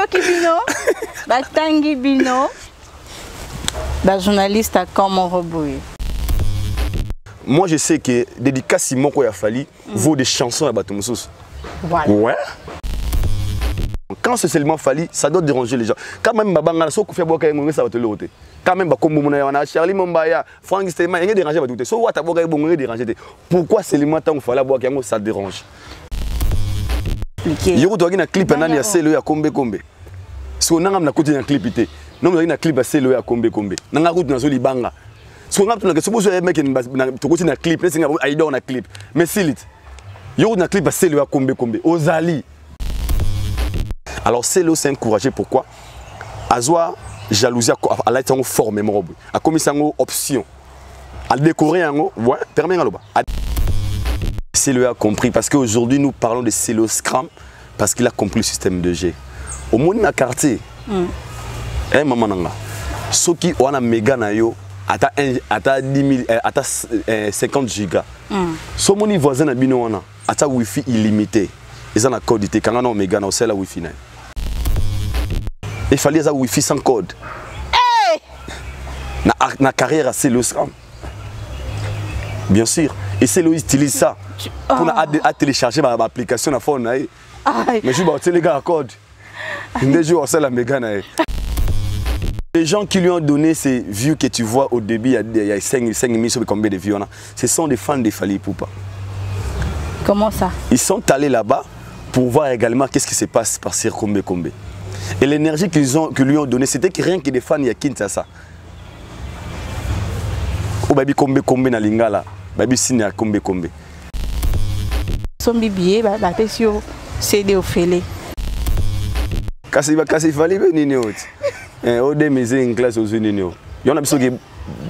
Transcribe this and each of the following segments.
Soki bino, batangi bino, journaliste à comment rebouiller. Moi, je sais que dédicace Simon Koyafali vaut des chansons à Batumoussous. Voilà. Ouais. Quand c'est seulement Fali, ça doit déranger les gens. Quand même, Babanga, ça va te le quand même, Charlie Mombaya, Frank Stéman, il y a dérangé. Pourquoi seulement tant que ça dérange? Il y a un clip, il y a un clip, si on a un clip, non, il y a un clip, il y a un clip, il y a un clip. Si on a un clip, il y a un clip, il y a un clip. Mais si il y a un clip, il y a un clip, Ozali. Alors c'est encouragé, pourquoi? Azwa, jalousie, elle a été formée, a commis une option. À décorer, ouais, permet à Celo a compris, parce qu'aujourd'hui nous parlons de Celo Scrum, parce qu'il a compris le système de G. Au monde na quartier, maman nanga, ceux qui ont un méga na yo, ata 10 000, ata 50 gigas. Ce mon voisin na bino wana, ata wifi illimité. Ils ont un code quand on a un méga na c'est la wifi na. Il fallait un wifi sans code. Na carrière à Celo Scrum. Bien sûr. Et Celo utilise ça pour télécharger ma application na phone. Mais je vais les gars à code. Les gens qui lui ont donné ces vues que tu vois au début, il y a 5 000 sur combien de vues on a. Ce sont des fans de Fally Ipupa. Comment ça? Ils sont allés là-bas pour voir également qu'est-ce qui se passe par Sir Kombe. Et l'énergie qu'ils lui ont donnée, c'était rien que des fans de Kinshasa. Au baby Kombe na lingala, baby signe à Kombe. Son bibier, pesio CD au félé. Kasi Fally venir autre. Au demi une classe aux Unis. Il y en a besoin que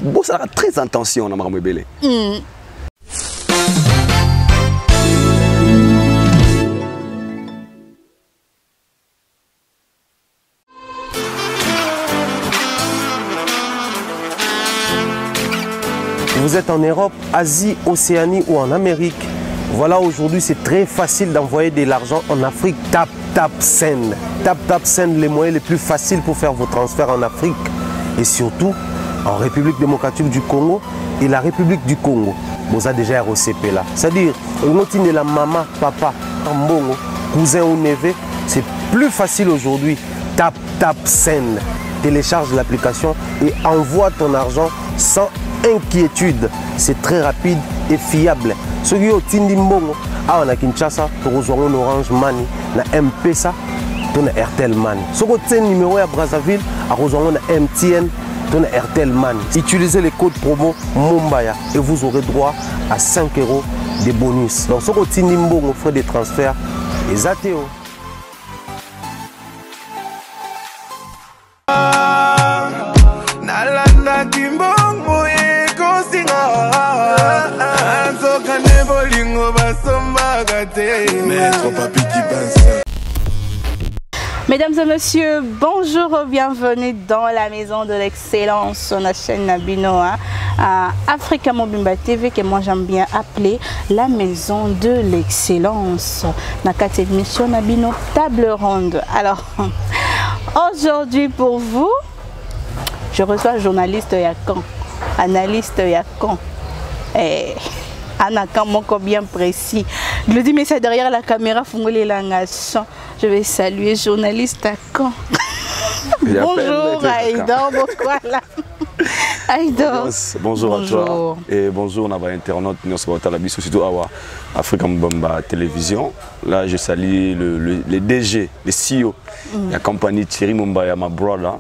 bon ça a très attention na maramwe belé. Vous êtes en Europe, Asie, Océanie ou en Amérique. Voilà, aujourd'hui c'est très facile d'envoyer de l'argent en Afrique. Tap Send. Tap Send, les moyens les plus faciles pour faire vos transferts en Afrique. Et surtout en République démocratique du Congo et la République du Congo. Vous avez déjà ROCP là. C'est-à-dire, on a la maman, papa, mbongo, cousin ou neveu. C'est plus facile aujourd'hui. Tap Send. Télécharge l'application et envoie ton argent sans inquiétude. C'est très rapide et fiable. Ceux qui ont Tindi Mbongo, on a Kinshasa, on a Orange Money, on a M-Pesa, on a Airtel Money. Ceux qui ont un numéro à Brazzaville, on a MTN, on a Airtel Money. Utilisez les codes promo Mumbaya et vous aurez droit à 5 € de bonus. Donc ceux qui ont Tindi Mbongo, frais de transfert, les ATO. Mesdames et messieurs, bonjour, bienvenue dans la maison de l'excellence sur la chaîne Nabino, à Africa Mobimba TV, que moi j'aime bien appeler la maison de l'excellence. Dans cette émission Nabino table ronde. Alors, aujourd'hui pour vous, je reçois un journaliste Yakan, analyste Yakan. Anaka Moko bien précis. Je le dis, mais c'est derrière la caméra, je vais saluer journaliste Yakan. Bonjour Aïdor, Aïdor. Bonjour à toi et bonjour à internautes, surtout à Africa Mobimba Télévision. Là, je salue les DG, les CEO, la compagnie Thierry Mumbaya, ma brother.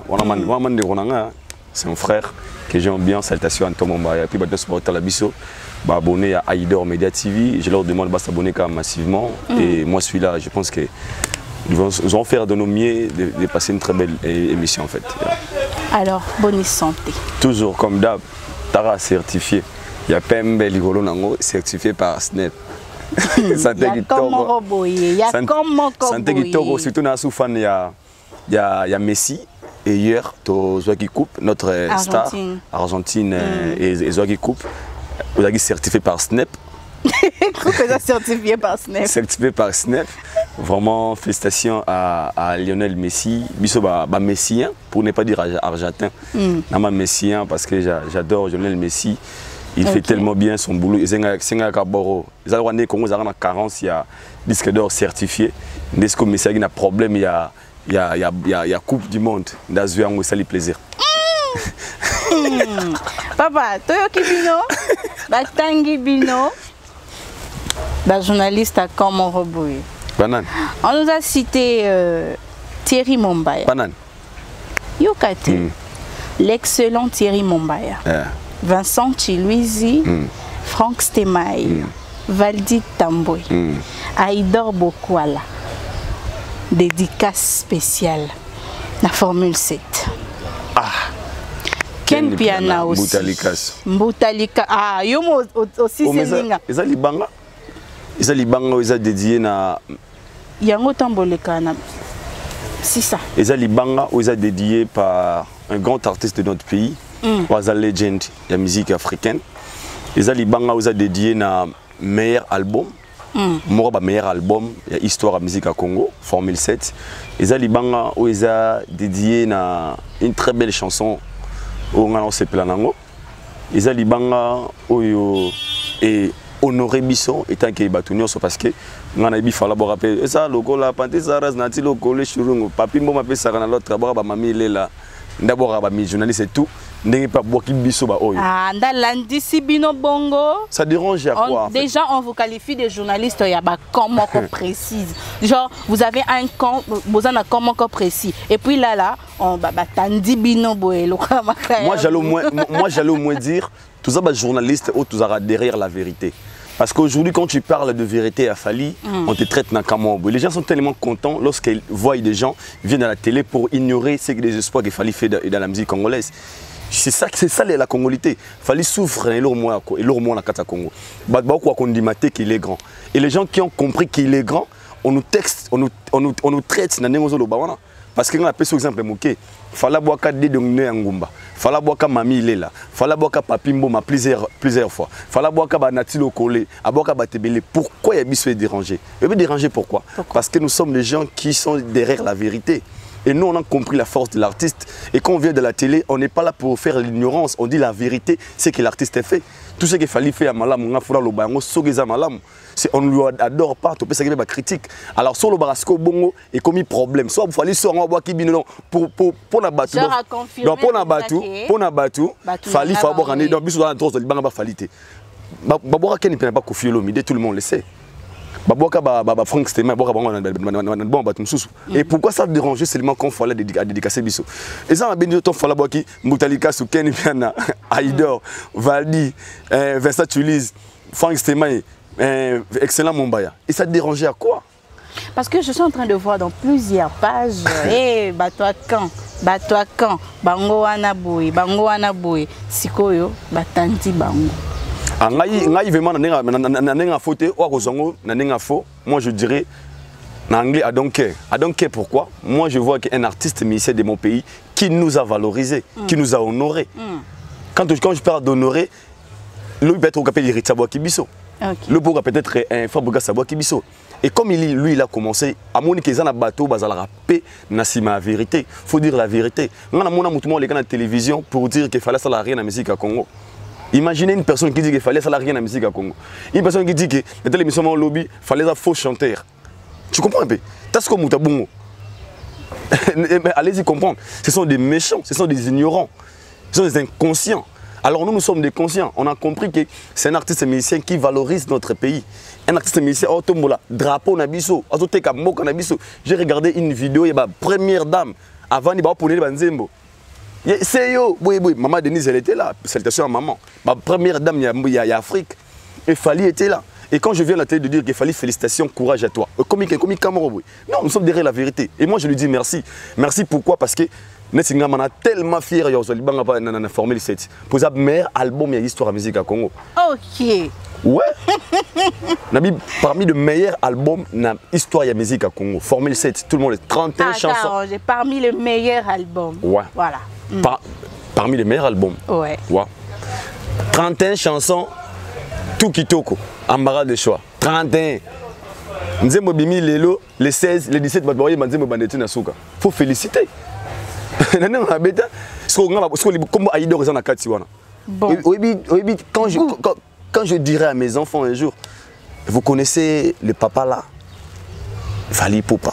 C'est mon frère que j'aime bien. Salutations à Tom Mumbaya. Et puis, abonné à Aïdor Media TV. Je leur demande de s'abonner massivement. Et moi, celui-là, je pense qu'ils vont faire de nos mieux de passer une très belle émission en fait. Alors, bonne santé. Toujours comme d'hab, Tara certifié. Il y a Pembe Ligolo Nango certifié par SNEP. Santé Kitoko. Santé Kitoko, surtout dans la soufane, il y a Messi. Et hier, Zoaki Coupe, notre star Argentine et Zoaki Coupe, vous avez certifié par SNEP. Certifié par Snap. Certifié par Snap. Vraiment, félicitations à Lionel Messi. Biso messien, pour ne pas dire argentin. Nama messien parce que j'adore Lionel Messi. Il fait tellement bien son boulot. Il y a 40, il y a disque d'or certifié. Dès que Messi a un problème, il y a Coupe du Monde. Ça lui plaisir. Papa, Toyoki Bino, Batangi Bino, journaliste à Komoroboui. Banane. On nous a cité Thierry Mombaya. Banane. Yokate. L'excellent Thierry Mombaya. Vincent Chiluizi, Franck Stemaï, Valdi Tamboy, Aïdor Bokwala. Dédicace spéciale. La Formule 7. Ken Piana aussi. Mbutalika. Ah, yomo aussi c'est linga. Ils ont dédié na. Yango Tamboleka na. C'est ça. Ils ont dédié par un grand artiste de notre pays. Waza Legend de la musique africaine. Les Alibanga ont dédié un meilleur album. Meilleur album, il y a Histoire à musique à Congo, Formule 7. Les Alibanga ont dédié une très belle chanson au Ngalonse Planango. Les Alibanga ont honoré Bisson étant qu'il y a parce que nous avons fait la rappeler ça logo la panté saras nati logo le churungo papi mbo mapé ça na l'autre d'abord ba mami lela d'abord ba mi journaliste et tout n'est pas boki biso ba oyo ah ndalandi si bino bongo ça dérange à quoi déjà on vous qualifie de journaliste il y a ba comment précise genre vous avez un camp vous en a comment précis et puis là on ba tandi bino boelo moi j'allais au moins dire tout ça ba journaliste ou tout ça derrière la vérité. Parce qu'aujourd'hui, quand tu parles de vérité à Fali, on te traite Nakamombo. Les gens sont tellement contents lorsqu'ils voient des gens viennent à la télé pour ignorer ce que les espoirs que Fali fait dans la musique congolaise. C'est ça la congolité. Fali souffre et l'or moins la Kata Congo. On dit qu'il est grand. Et les gens qui ont compris qu'il est grand, on nous texte, on nous traite parce que on appelle par exemple Mouké, fala boaka de ngné ngumba, fala boaka mami lela, fala boaka papi mboma plusieurs fois, fala boaka ba natilo collé, aboaka ba tebele. Pourquoi y a biso dérangé? Il veut déranger pourquoi? Parce que nous sommes des gens qui sont derrière la vérité. Et nous, on a compris la force de l'artiste. Et quand on vient de la télé, on n'est pas là pour faire l'ignorance. On dit la vérité, c'est que l'artiste a fait. Tout ce qu'il fallait faire à Malam, on a fait le bango, on ne lui adore pas, on peut s'agir de critique. Alors, sur le barasco bongo, il y a un problème. Soit il fallait sur un bois qui vient pour la battu. Donc, pour la battu, il fallait avoir un édan, bis dans la droite, il va falloir. Babora Ken ne pas confier l'homme, tout le monde le sait. Franck Stema, et pourquoi ça dérange seulement quand il fallait dédicacer Bisso? Et ça, on a ton fallait boire qui Moutalika, Ken Piana, Aïdor, Valdi, Vincent Chiluizi, Franck Stema, excellent Mombaya. Et ça dérangeait à quoi? Parce que je suis en train de voir dans plusieurs pages, Batwa Kan, Bango Anaboui, Sikoyo, Batanti Bango. Moi je dirais en anglais I don't care. I don't care pourquoi? Moi je vois qu'un artiste musicien de mon pays qui nous a valorisé, qui nous a honoré. Quand je parle d'honorer, lui peut être capable de Sabwa Kibiso. Le pourra peut-être un Fabrica Sabwa Kibiso. Et comme lui il a commencé, à mon équipe dans bateau bazala paix nasima vérité. Faut dire la vérité. On a mon amour les gars à la télévision pour dire qu'il fallait ça la rien à musique à Congo. Imaginez une personne qui dit qu'il fallait salarié dans la musique à Congo. Une personne qui dit que dans l'émission au lobby, il fallait un faux chanteur. Tu comprends un peu? T'as ce que Moutabongo. Allez-y comprendre. Ce sont des méchants, ce sont des ignorants, ce sont des inconscients. Alors nous sommes des conscients. On a compris que c'est un artiste musicien qui valorise notre pays. Un artiste musicien, drapeau Nabiso, Nabiso. J'ai regardé une vidéo, il y a la première dame avant de pour les Banzembo. C'est yo, oui, maman Denise, elle était là. Salutations à maman. Ma première dame, il y a Afrique. Et Fali était là. Et quand je viens à la télé de dire qu'il fallait félicitations, courage à toi. Comme Cameroun, non, nous sommes derrière la vérité. Et moi, je lui dis merci. Merci pourquoi? Parce que Nessinga m'a tellement fier de la Formule 7. Pour ça, meilleur album et histoire de musique à Congo. Ok. Ouais. Parmi les meilleurs albums de l'histoire de la musique à Congo. Formule 7, tout le monde est 31 chansons. Parmi les meilleurs albums. Ouais. Voilà. Parmi les meilleurs albums. Ouais. 31 chansons, tout kitoko, embarras de choix. 31. Nzembo bimi lelo, les 16, les 17, Nzembo bandeti na suka. Faut féliciter. Bon. Quand je dirais à mes enfants un jour, vous connaissez le papa là, Fally Ipupa.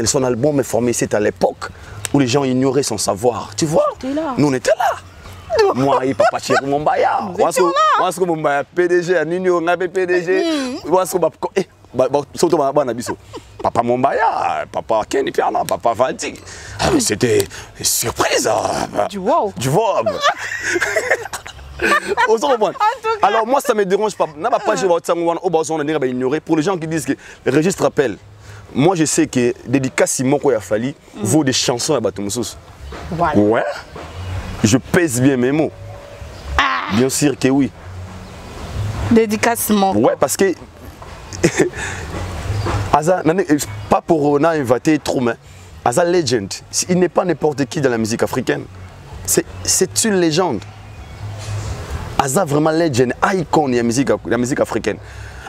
Son album est formé, c'était à l'époque où les gens ignoraient son savoir. Tu vois, nous on était là. Moi et papa chéri Mombaya. Moi ce que Mombaya PDG à Nino, on avait PDG. Moi ce que papa Mombaya, papa Kenny Piana, papa Vadi. C'était une surprise. Du wow. Du wow. Alors moi ça me dérange pas. Pour les gens qui disent que le registre appelle, moi je sais que dédicace Simon Koyafali vaut des chansons à Batumoussous. Voilà. Ouais. Je pèse bien mes mots. Bien sûr que oui. Dédicace Simon. Ouais, parce que pas pour inventer trop, mais Aza Legend, il n'est pas n'importe qui dans la musique africaine. C'est une légende. Aza vraiment legend, icon de la musique africaine.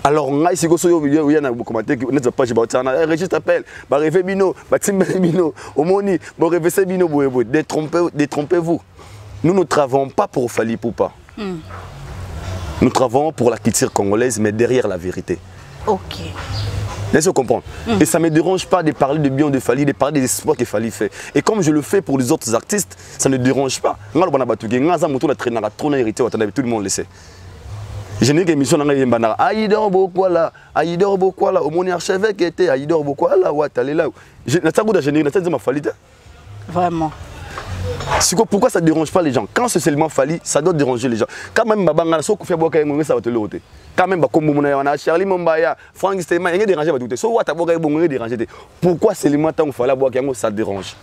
Alors, on a ici registre appel, rêver bino, bino, omoni, rêver bino, détrompez-vous. Nous ne travaillons pas pour Fally Ipupa. Nous travaillons pour la culture congolaise, mais derrière la vérité. Ok. Laissez-vous comprendre. Et ça ne me dérange pas de parler de bien de Fally, de parler des espoirs que Fally fait. Et comme je le fais pour les autres artistes, ça ne dérange pas. Tout le monde le sait. Je n'ai qu'émission dans les banars. Aïdor Bokwala, Aïdor Bokwala, au mon archevêque était Aïdor Bokwala, Ouattalela. Je n'ai pas de ma Fally. Vraiment. Pourquoi ça ne dérange pas les gens? Quand c'est seulement Fally, ça doit déranger les gens. Quand même, Babanga, ça va te le ôter. Quand même, Charlie Mombaya, Frank Stéman, il y a dérangé. Pourquoi seulement tant ça dérange?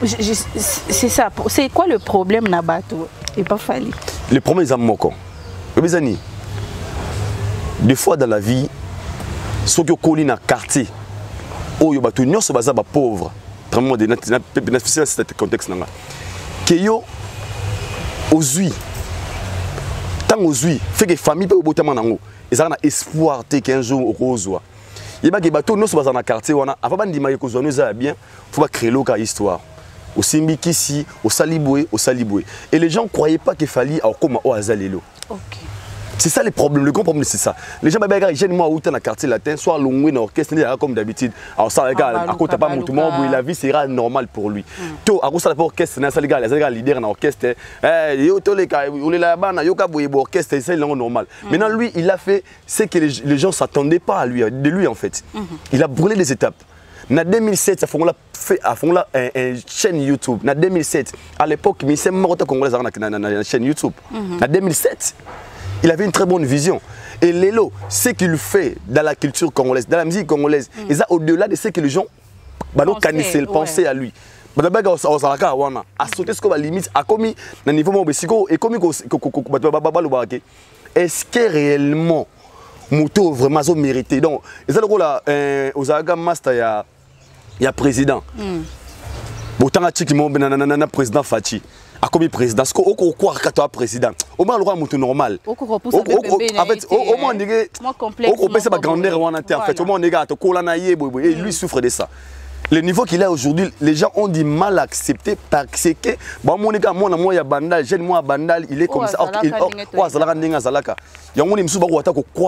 C'est ça. C'est quoi le problème, Nabato? Et pas Fally. Le problème, c'est Moko. Des fois dans la vie, ceux qui ont connu dans le quartier, où ils sont pauvres, vraiment, dans ce contexte, Keyo, Ozui, tant Ozui, fait que les familles peuvent botter ils ont espoir qu'un jour au Rosoa. Il y a des bateaux, nous sommes dans le quartier, avant de dire que nous avons bien, il faut créer l'autre histoire. Au Simbikisi, au Saliboué, au Saliboué. Et les gens ne croyaient pas qu'il fallait comme au Azalelo. C'est ça le problème, le grand problème c'est ça. Les gens ils gênent moi dans le quartier latin, soit l'ongoué dans l'orchestre, comme d'habitude. Alors ça regarde, à côté pas mon tout monde, la vie sera normale pour lui. Tout à cause de l'orchestre, ça les gars leader dans l'orchestre, yo tous les gars, on est là-bas, yo kaboué orchestre, c'est normal. Maintenant lui, il a fait ce que les gens s'attendaient pas de lui en fait. Il a brûlé les étapes. En 2007, il a fait une chaîne YouTube. En 2007, à l'époque, il s'est mort congolais dans la chaîne YouTube. En 2007. Il avait une très bonne vision. Et Lelo, ce qu'il fait dans la culture congolaise, dans la musique congolaise, au-delà de ce que les gens pensaient à lui. Est-ce que réellement, Mouto vraiment mérité? Donc, c'est le rôle aux Master, il y a président. Autant que président Fachi. A comme président, parce qu'on croit que tu es président. Au moins, le roi est normal. En fait, au moins, on peut se grandeur en fait. Au moins, et lui souffre de ça. Le niveau qu'il a aujourd'hui, les gens ont du mal à accepter parce que moi, il y a Bandal, moi Bandal, il est comme ça. Il y a croire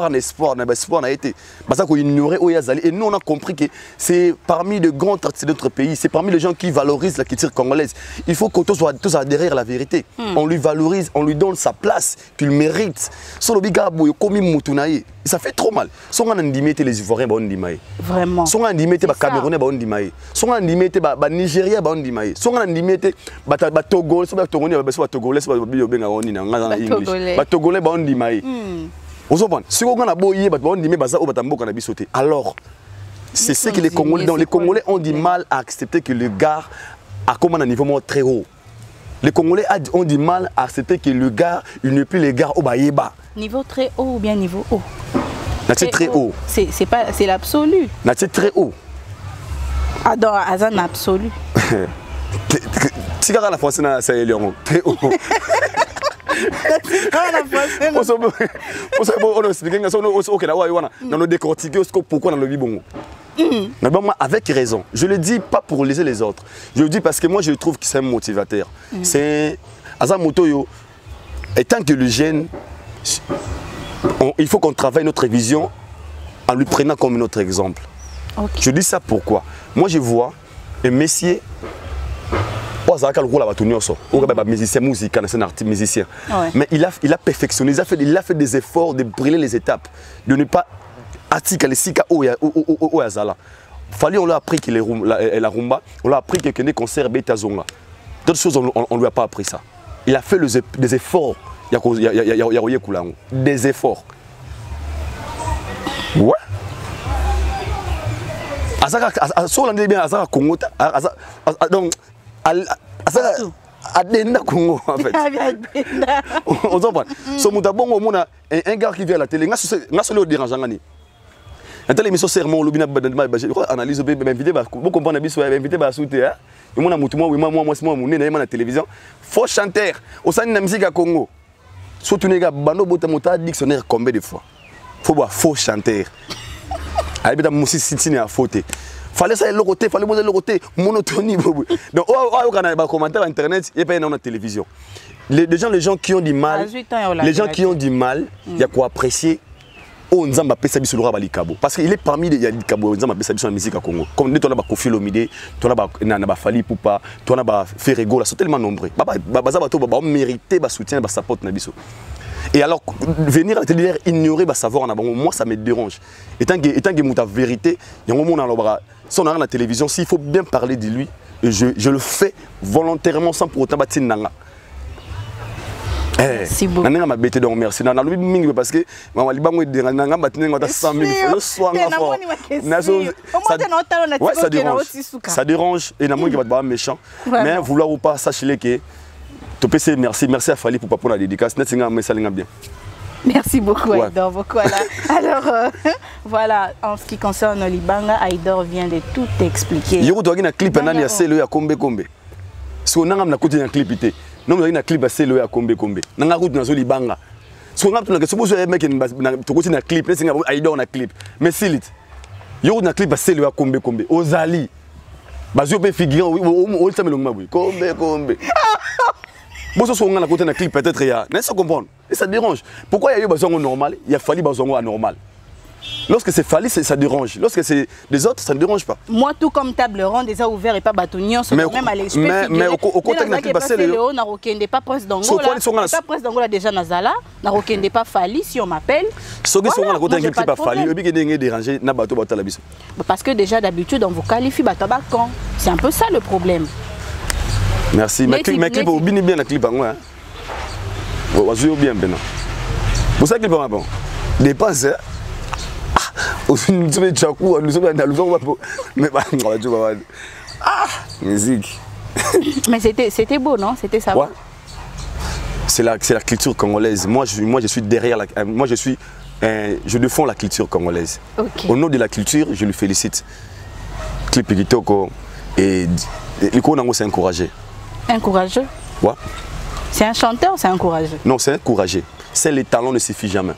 en espoir, et nous on a compris que c'est parmi les grands artistes de notre pays, c'est parmi les gens qui valorisent la culture congolaise. Il faut que tous adhérent à la vérité. On lui valorise, on lui donne sa place qu'il mérite. Ça fait trop mal. Si on a les Ivoiriens, vraiment. Si on a les Camerounais, si on a les Nigériens, si on a les Togolais, alors, c'est ce que les Congolais ont du mal à accepter que le gars a comme un niveau très haut. Les Congolais ont du mal à accepter que le gars, il n'est plus le gars au Baïba. Niveau très haut ou bien niveau haut? C'est très haut. C'est l'absolu. C'est très haut. Ah, dans Azan absolu. Tu regardes la française, c'est très haut. On explique on a décortiqué pourquoi dans le bongo. Moi, avec raison. Je le dis pas pour léser les autres. Je le dis parce que moi, je trouve que c'est un motivateur. C'est Asa Motoyo. Étant que le jeune, il faut qu'on travaille notre vision en lui prenant comme notre exemple. Okay. Je dis ça pourquoi? Moi, je vois un messier. Musicien, c'est un artiste musicien. Mais il a perfectionné, il a fait des efforts de brûler les étapes, de ne pas attirer les sika au Azala. Fallait on l'a appris que la rumba, on l'a appris que les concerts bêta zonga. D'autres choses on lui a pas appris ça. Il a fait des efforts. Des efforts. Ouais. Donc Adenda Congo en fait. On comprend. So mutabongo mona un gars qui vient à la télé, nga solo dérangeant ngani. La télé émission serment lobina badandima ba analyse be invité ba bon comprendre biso invité ba souté hein. Et mona mutu moi monene na télévision. Faux chanteur au sein de la musique à Congo. Surtout les gars bando bota mota dictionnaire combien de fois. Faut voir faux chanteur. Aïe beta musi sitine à faute. Fallait ça le côté, fallait le côté monotonie. Donc on a des commentaires internet et pas dans la télévision. Les gens qui ont du mal, il y a quoi apprécier. On nzamba pesa biso lora balikabo parce qu'il est parmi les yalikabo nzamba pesa biso la musique à Congo. Comme on a ba Koffi Olomide, on a ba Fally Ipupa, on a ba Ferrego, là sont tellement nombreux. Baza bato ba mériter ba soutien ba support na biso. Et alors, venir à la télé, ignorer le savoir en avant, moi ça me dérange. Étant que mon vérité, il y a un moment dans si on a la télévision, s'il faut bien parler de lui, je le fais volontairement sans pour autant bâtir nanga. Merci beaucoup. Merci donc merci. Parce que ça dérange et pas méchant. Mais vouloir ou pas, sachez que merci à Fally pour la dédicace. Merci beaucoup, Aïdor. Alors, voilà, en ce qui concerne Libanga, Aïdor vient de tout expliquer. Il y a un clip à Kombe. Si on a un clip, non, il y a un clip à Kombe. On a un Libanga. Si on a un clip, Aïdor a un clip. Mais si il y a un clip à Kombe. Ozali. Bazio peut figurer au Kombe. Bon, si on a un clip, peut-être il y a. Mais ça comprend. Et ça dérange. Pourquoi il y a eu besoin normal, il y a fallu besoin anormal. Lorsque c'est fallu, ça dérange. Lorsque c'est des autres, ça ne dérange pas. Moi, tout comme table ronde, déjà ouvert et pas bâtonnier, on même à l'espèce. Mais au contact de la passé, Léo n'a aucun pas presse d'Angola. Pas presse d'Angola déjà Nazala, n'a aucun pas fallu si on m'appelle. Ceux qui sont à côté d'un pas fallu, le big est dérangé, n'a pas tout la biso. Parce que déjà d'habitude, on vous qualifie batabacan. C'est un peu ça le problème. Merci. Mais clip au bien la clip en moi. Vous avez bien bien. Vous savez clip en bon. Dépense. Nous sommes musique. Mais c'était beau, non? C'était ça. Ouais. C'est la culture congolaise. Moi je suis derrière je défends la culture congolaise. Okay. Au nom de la culture, je lui félicite. Clip Kitoko et l'icône c'est encouragé. Encourageux? Ouais. C'est un chanteur ou c'est encourageux? Non, c'est encouragé. C'est les talents ne suffit jamais.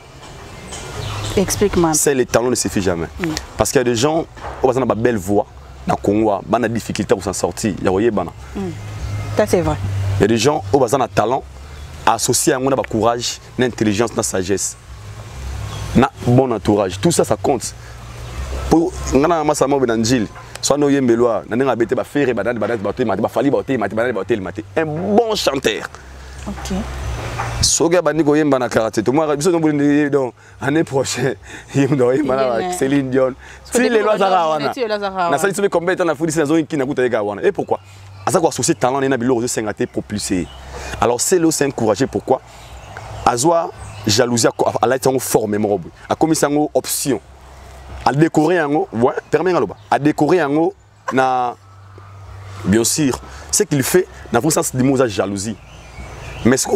Explique-moi. C'est les talents ne suffit jamais. Parce qu'il y a des gens qui ont une belle voix dans le Congo, qui ont des difficultés pour s'en sortir. Ça c'est vrai. Il y a des gens qui ont un talent associé à un courage, une intelligence, une sagesse, un bon entourage. Tout ça, ça compte. Pour un bon chanteur. Ok. Soga Bandigo Yemba na karaté. Tout moi, l'année prochaine, Céline Dion. Si les lois Zarawana. Na sali tsobe combien temps na foudi na zone qui na kuta wana. Et pourquoi? À ça quoi associer talent na bilo aux 50 propulsé. Alors c'est le c'est encouragé pourquoi? Azwa jalousie à la temps formé mon robe. A commis sango option. À décorer en ouais, permet ngaloba. À décorer en na bien sûr, ce qu'il fait n'a pas sens de mots à jalousie. Mais ce que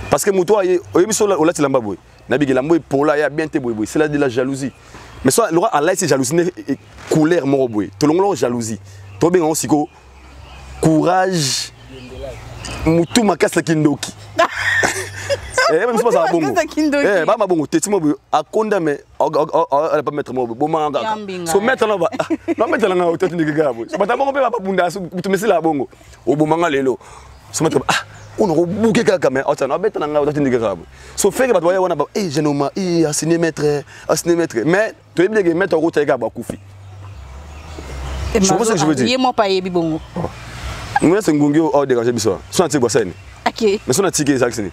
parce que muto aye oyemiso ola tilamba boy na bigelambo pour là ya bien te boy c'est là de la jalousie mais soit le Allah c'est jalousie couleur mo boy to longlo jalousie to bien aussi courage mutu makasa kindoki même si pas bongo. Ba ma bongo teti mo akonda mais elle pas mettre mo bo manga. So mettre là ba. Non mettre là nga teti ndike gabo. So bata bongo pe ba bunda so bitumesi la bongo. O bo manga lelo. So mettre on a bouqué kaka mais attends on mettre là nga teti ndike gabo. So fait que ba doya wana ba je no ma a cinémètre mais tu es bien que mettre route ga ba kufi. Je pense que je veux dire. Yemo pa yebi bongo. Moi c'est ngongi au dégager biso. So anti bossani. OK. Mais son atike exactement.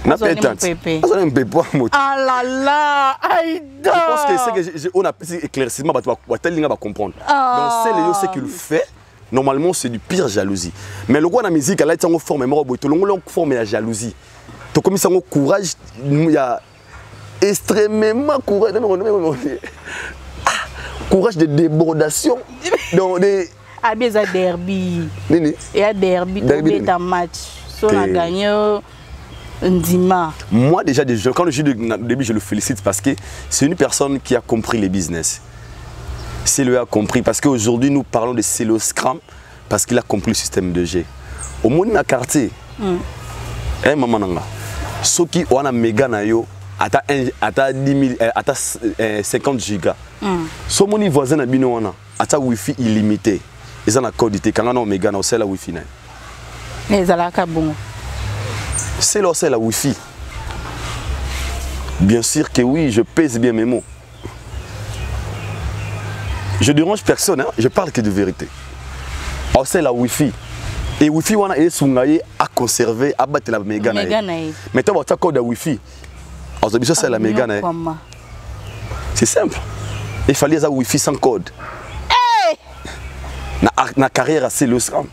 Na pétante. Ça ne peut pas moto. Ah là là, aïda. Je pense que c'est que on a petit éclaircissement ba telinga ba comprendre. Donc c'est le ce qu'il fait. Normalement c'est du pire jalousie. Mais le quoi na musique là il forme mort boy to longo forme la jalousie. To comme ça courage il y a extrêmement courage. Courage de débordation dans des Abeza derby. Nini? Il y a derby dans match. So on a gagné Ndima. Moi déjà quand je dis au début je le félicite parce que c'est une personne qui a compris les business. Celo a compris parce qu'aujourd'hui nous parlons de Celo Scrum parce qu'il a compris le système de G. Au monde na quartier. Eh maman nanga. Ceux qui ont un méga na yo ata 10 000 ata 50 gigas. So mon voisin na bino wana ata wifi illimité. Ils ont un code quand on a méga na c'est la wifi na. Les alaka bon. C'est la wifi. Bien sûr que oui, je pèse bien mes mots. Je dérange personne, hein? Je parle que de vérité. Oh, c'est la wifi. Et wifi wana est sungaye à conserver, à battre la méga na. Mais tu as code de wifi. On se dit ça c'est la méga na. C'est simple. Il fallait ça wifi sans code. Na carrière à Celo Scrum.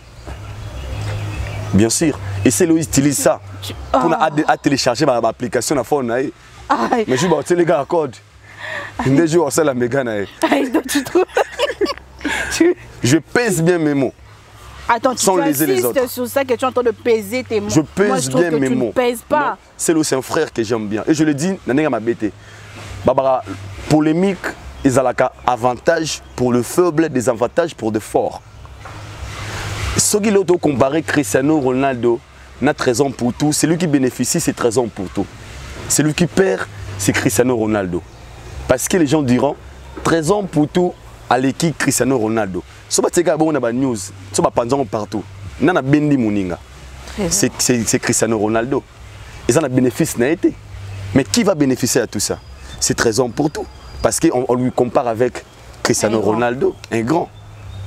Bien sûr. Et Celo utilise ça pour télécharger ma application à phone. Mais je vais les gars à code. Des jours c'est la méga na. Je pèse bien mes mots. Attends, tu insistes sur ça que tu es en train de peser tes mots. Je pèse bien mes mots. Tu ne pèses pas. Celo c'est un frère que j'aime bien. Et je le dis, Nanenga m'a bêté. Barbara, polémique. Ils ont avantage pour le faible, des avantages pour de forts. Ce qui l'auto comparé Cristiano Ronaldo, n'a 13 ans pour tout. Celui qui bénéficie, c'est 13 ans pour tout. Celui qui perd, c'est Cristiano Ronaldo. Parce que les gens diront 13 ans pour tout à l'équipe Cristiano Ronaldo. Ce n'est pas une news, ce n'est pas partout. C'est Cristiano Ronaldo. Ils ont un bénéfice. Mais qui va bénéficier à tout ça? C'est 13 ans pour tout. Parce qu'on lui compare avec Cristiano Ronaldo, un grand.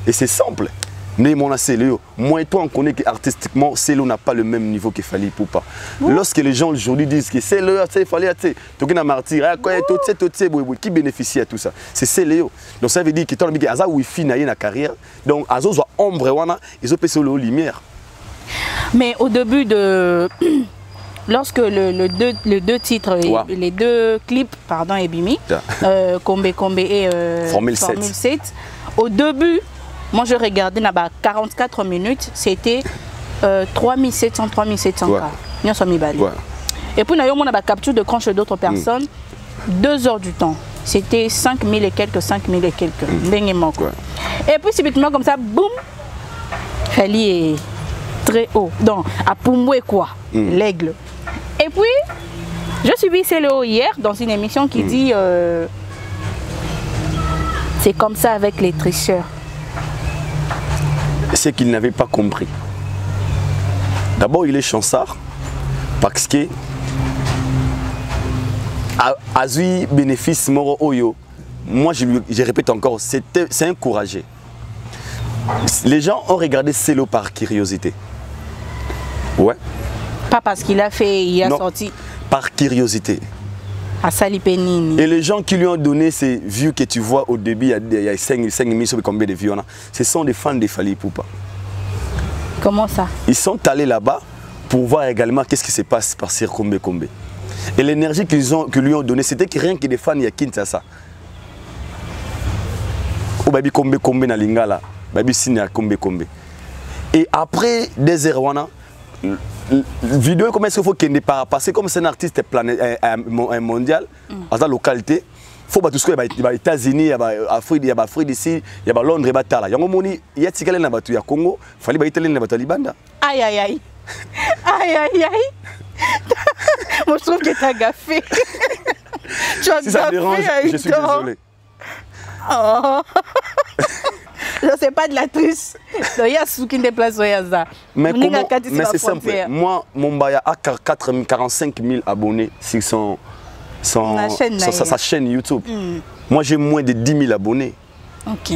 Et c'est simple. Moi et toi, on connaît qu'artistiquement, Celo n'a pas le même niveau que Fally Ipupa. Lorsque les gens aujourd'hui disent que Celo, il fallait qui bénéficie à tout ça? C'est Celo. Donc ça veut dire que tu as wifi dans la carrière. Donc, ils ont ombre, ils ont passé la lumière. Mais au début de... Lorsque les deux titres, les deux clips, pardon, Ebimi, Kombe Kombe et Formule 7, au début, moi je regardais 44 minutes, c'était 3700, 3700 cas. Et puis, on a une capture de crunch d'autres personnes, 2 heures du temps. C'était 5000 et quelques, 5000 et quelques. Et puis, subitement, comme ça, boum, Fally est très haut. Donc, à Pumbwe quoi, l'aigle. Et puis, je suivi Celo hier dans une émission qui dit c'est comme ça avec les tricheurs. C'est qu'il n'avait pas compris. D'abord, il est chancard parce que Azui bénéfice Moro Oyo, moi je répète encore, c'est encouragé. Les gens ont regardé Celo par curiosité. Ouais. Pas parce qu'il a fait, il a sorti. Par curiosité. À Salipenini. Et les gens qui lui ont donné ces vues que tu vois au début, il y a 5 000 combien de vues on a, ce sont des fans de Fally Ipupa. Comment ça? Ils sont allés là-bas pour voir également qu'est-ce qui se passe par Sir Kombe Kombe. Et l'énergie qu'ils lui ont donnée, c'était que rien que des fans, il y a Kinshasa. Au baby Kombe Kombe na lingala, baby Sina Kombe Kombe. Et après des heures, vidéo comment est-ce qu'il faut qu'il ne pas passer comme c'est un artiste mondial à sa localité faut pas tout ce que les États-Unis il y a Afrique ici il y a Londres il y a moni il y a tikale na batu ya Congo fallait ba itali na batu libanda aïe aïe aïe aïe aïe aïe Moi, je trouve que tu as gaffé. Tu as Si ça gaffé, dérange, je suis désolé. Oh. Je sais pas de la triche. Il y a ceux qui déplacent ça. Mais c'est simple. Moi, Mombaya a 45 000 abonnés sur sa chaîne YouTube. Moi, j'ai moins de 10 000 abonnés. Ok.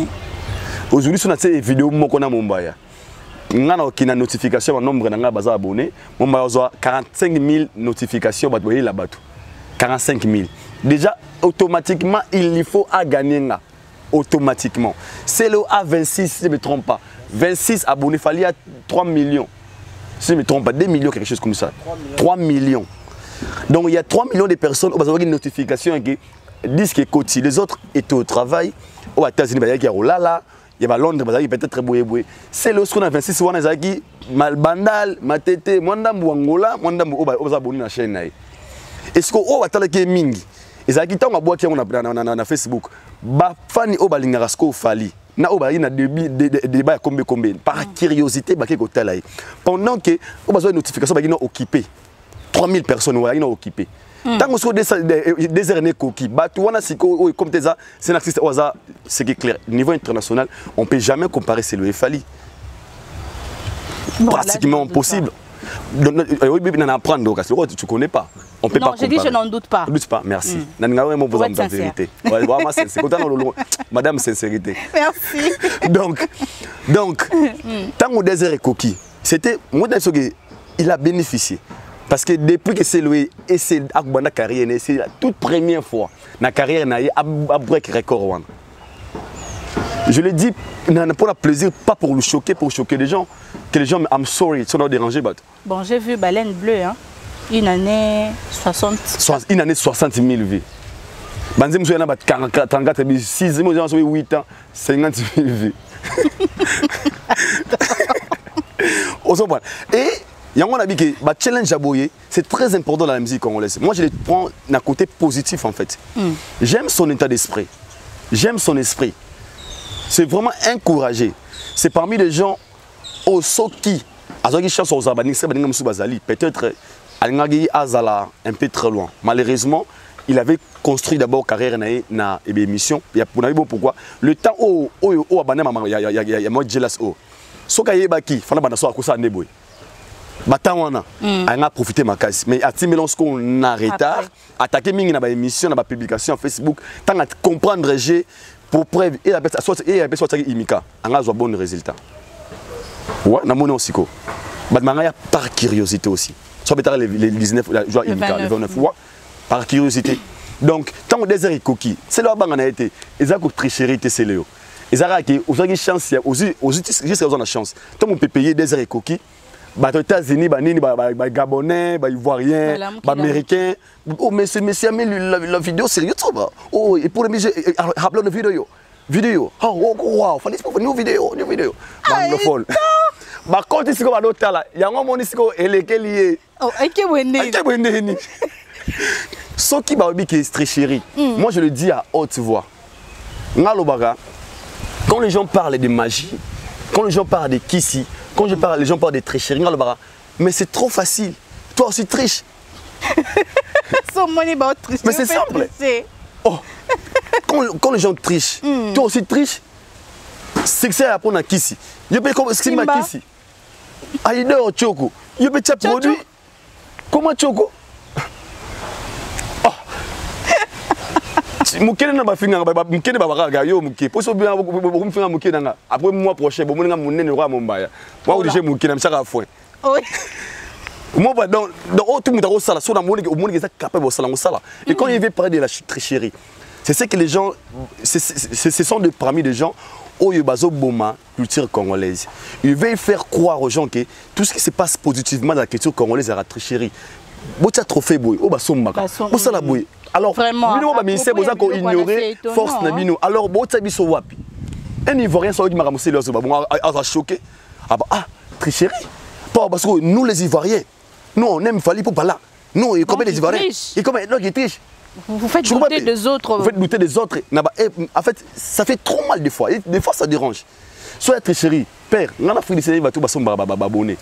Aujourd'hui, si on a ces vidéos, moi, à Mombaya. On a une notification, un nombre de abonnés. Mombaya a 45 000 notifications. 45 000. Déjà, automatiquement, il faut gagner. Automatiquement. C'est le A26, si je ne me trompe pas. 26 abonnés, il fallait 3 millions. Si je ne me trompe pas, 2 millions, quelque chose comme ça. 3 millions. Donc il y a 3 millions de personnes qui ont une notification qui disent que côté. Les autres étaient au travail. Aux États-Unis, il y a Londres, il y a peut-être Boué. C'est le qu'on a 26, on a dit Malbandal, Matete, Mwandambu Angola, Mwandambu aux abonnés dans la chaîne. Est-ce qu'on va parler de Mingi? Et ça qui est en boîte na Facebook. Ba fani obalinga rasko fali. Na obali na débat combien par curiosité ba ke kotala. Pendant que on besoin de notification ba occupé. 3000 personnes wa occupé. Tant que des heures coquille. Ba tu wana siko comme ça c'est un artiste oza c'est qui est clair. Niveau international, on peut jamais comparer c'est le Fali. Pratiquement impossible. Oui, mais on apprend donc tu connais pas. On peut non, pas comparer. Je dis je n'en doute pas. Je doute pas, merci. Pour être sincère. Ouais, vraiment sincère. Madame sincérité. Merci. Donc tant que désert est coquille, c'était moi il a bénéficié parce que depuis que c'est lui et c'est la carrière, c'est la toute première fois la carrière n'a a break record. Je le dis pour le plaisir, pas pour le choquer, pour choquer les gens. Que les gens, I'm sorry, ils sont dérangés. Bon, j'ai vu Baleine Bleue, hein. Une année 60. Une année 60 000 vues. Banzé Moussa, il y en a 34, 6, 8 ans, 50 000 vues. Et il y a un ami qui a challenge à Boye, c'est très important dans la musique congolaise. Moi, je le prends d'un côté positif en fait. J'aime son état d'esprit. J'aime son esprit. C'est vraiment encouragé. C'est parmi les gens au Soki. Peut-être Azala un peu très loin. Malheureusement, il avait construit d'abord carrière na émission. Pourquoi? Le temps où il y a moi jealous au. Soka yebaki, fana bana so akosa ndeboy. Batawana, a profité ma casse. Mais à Timelons qu'on a retard, attaquer mingi na ba émission, na ba publication Facebook, tant à comprendre j'ai pour preuve et la personne imika, on a un bon résultat. Ouais, na mon aussi ko. Badmanga par curiosité aussi. Soit peut-être les 19 joueurs imika, les 29 ouais, par curiosité. Donc tant que désert est coquille, c'est là bas on a été. Ils ont tricherie c'est Léo. Ils ont qui aux chance aux juste ont la chance. Tant on peut payer désert et coquille. Bah aux États-Unis, bah nini, bah Gabonais, bah Ivoiriens, bah Américains. Oh mais la vidéo c'est YouTube. Oh et pour le musée, rappelons la vidéo. Oh wow, fallait pas une vidéo. Anglophone. Bah quand tu sais comment l'autre là, il y a un moment où il est lié. Oh, et ce qui va bien c'est très chéri. Moi je le dis à haute voix. Quand les gens parlent de magie, quand les gens parlent de kissi, quand les gens parlent de tricherie, mais c'est trop facile. Toi aussi triche. Mais c'est simple. Oh. Quand les gens trichent, toi aussi triche. C'est que c'est à prendre à kissi. Je peux comme ce ma kissi. Aïe Choko. Je peux te produire. Comment Choko? Mukene na bafinga mukene babaka yo muke poso bien beaucoup finga mukene nga après mois prochain bon nga munene roi Mombaya wa dirige mukene msaka foi oui moi bah dans tout monde a sala so na monde est capable de sala sala et quand il veut parler de la tricherie c'est ce que les gens ce sont de parmi des gens au bazo boma culture congolaise ils veulent faire croire aux gens que tout ce qui se passe positivement dans la culture congolaise est la tricherie botia trophée boy o basombaka o sala boy. Alors, vraiment, nous ministère vous avez ignoré force nabino. Alors, bon, ça biso wapi. Un Ivoirien soit qui m'a ramassé le bon, a choqué. Ah, tricherie. Pas parce que nous les Ivoiriens, nous on aime Fali pour pas là. Nous, et comme les Ivoiriens, et comme non qui triche. Vous faites douter des autres. Vous faites douter des autres. En fait, ça fait trop mal des fois. Des fois, ça dérange. Soit tricherie, père, on a fait des séries va tout basson babonné.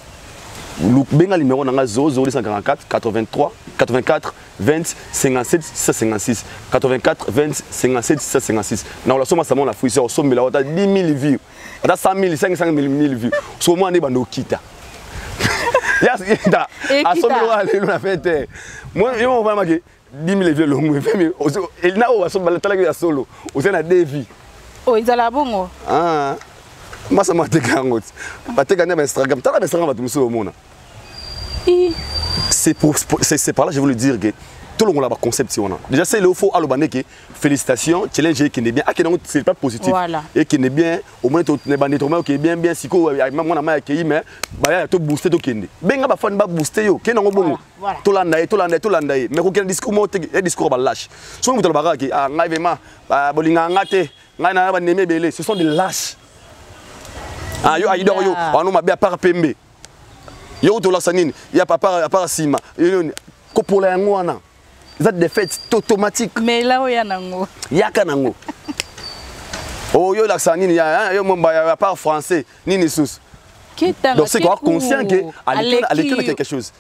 benga numéro nanga 00244 83 84 20 57 656 84 20 57 656 na la somme ça mon affiche au somme la wata 10 000 vues ata 100 000 500 000 vues so moi ne bando kita ya kita a somme la na fête moi je on va marquer 10 000 vues longo mais il na o somme la tala ya solo o na devi oh izala bongo ah moi ça m'a téka ngot bateka na Instagram tala Instagram batu muso mona c'est par là je veux le dire que tout le monde a un concept déjà c'est le faux alobane que félicitations challenge qui est bien c'est pas positif voilà. Et qui est bien au moins tu ne bandit qui est bien siko moi na ma ki mais ba to booster to kende benga ba fan ba booster yo ke nango bongo to landa mais ko ken discours mo te discours ba lâche so ngutala ba ki ah ngai vraiment ba bolinga ngate ngai na ba neme belé ce sont des lâches ah yo aido yo on ma bien par pembe yo to la sanine ya papa par sima ko pour la ngwana ça des fêtes automatiques mais là où yanango yakanango oh yo la sanine ya yo momba par français nini sous donc c'est quoi conscient que à l'école quelque chose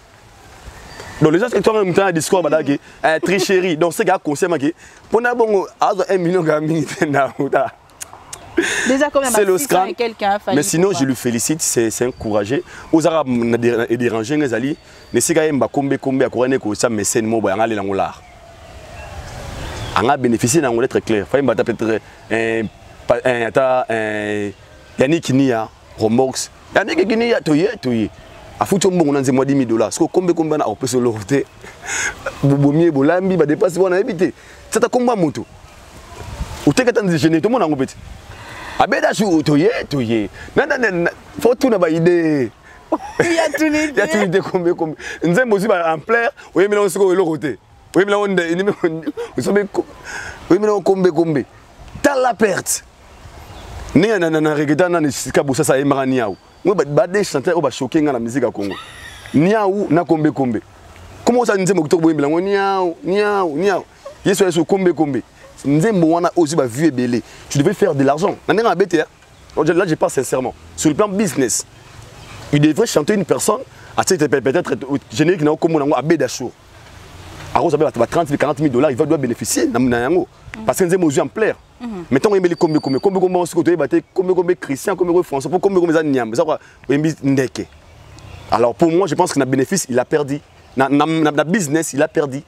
donc les gens qui ont un discours badaki tricherie donc c'est gars conscient que pour na bongo 1 million gaming na déjà comme c'est le scram mais sinon je lui le félicite c'est encouragé aux arabes et déranger les alliés ne sait quand même kombe à couronner que ça mécène mo ba ngale langola anga bénéficier dans être clair fa mbata peut-être Yannick Nia Romox Yannick Nia toye afuto mbongo na nzemwa $10,000 parce que kombe na opesa lorote bobomier bolambi ba dépasse bona habiter c'est ta komba moto utekata nzijene to mona ngobeti abeda shu toye na faut tout na ba idée ya tunité kombe nzembo si ba en plaire oyemela osiko lorote oyemela onde oyemela kombe tal la perte ni na reggaeton na sika bossa sa emarani yawo moi ba des chanteurs ba choquer nga la musique à Congo niaou na kombe comment ça nzembo kitoko boyembela ngo niaou yeso kombe nzembo wana aussi ba vu belé tu devais faire de l'argent na nga bête là je parle sincèrement sur le plan business il devrait chanter une personne à peut-être générique na comme on a abeda show à cause de 30 000 40 000 $, il va doit bénéficier na yango parce que nzembo aussi en plaire mettons embeli kombe on se côté baté kombe Christian kombe François pour kombe za nyam ça quoi ndeke alors pour moi je pense que na bénéfice il a perdu na business il a perdu.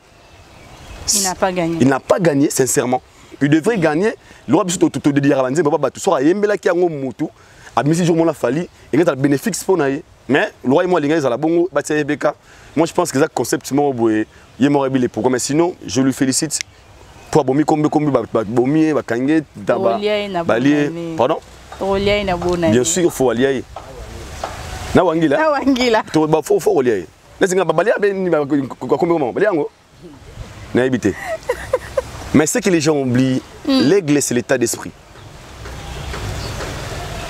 Il n'a pas gagné. Il n'a pas gagné, sincèrement. Il devrait gagner. Le roi Bissot tout de dire avant papa tout soit yembela ki ngo mutu. Admisi jour mon la fali et que le bénéfice pour naïe. Mais le roi et moi les gars ils la bongo batia beka. Moi je pense que ça concept mo boye yemore bilé pourquoi mais sinon je lui félicite pour bomi kombe bomi ba kangé taba balier pardon Rolia ina bona. Bien sûr faut allier. Na wangila. To ba faut allier. Laisse nga balier ben kombe comment balier ngo. Mais ce que les gens oublient, l'aigle c'est l'état d'esprit.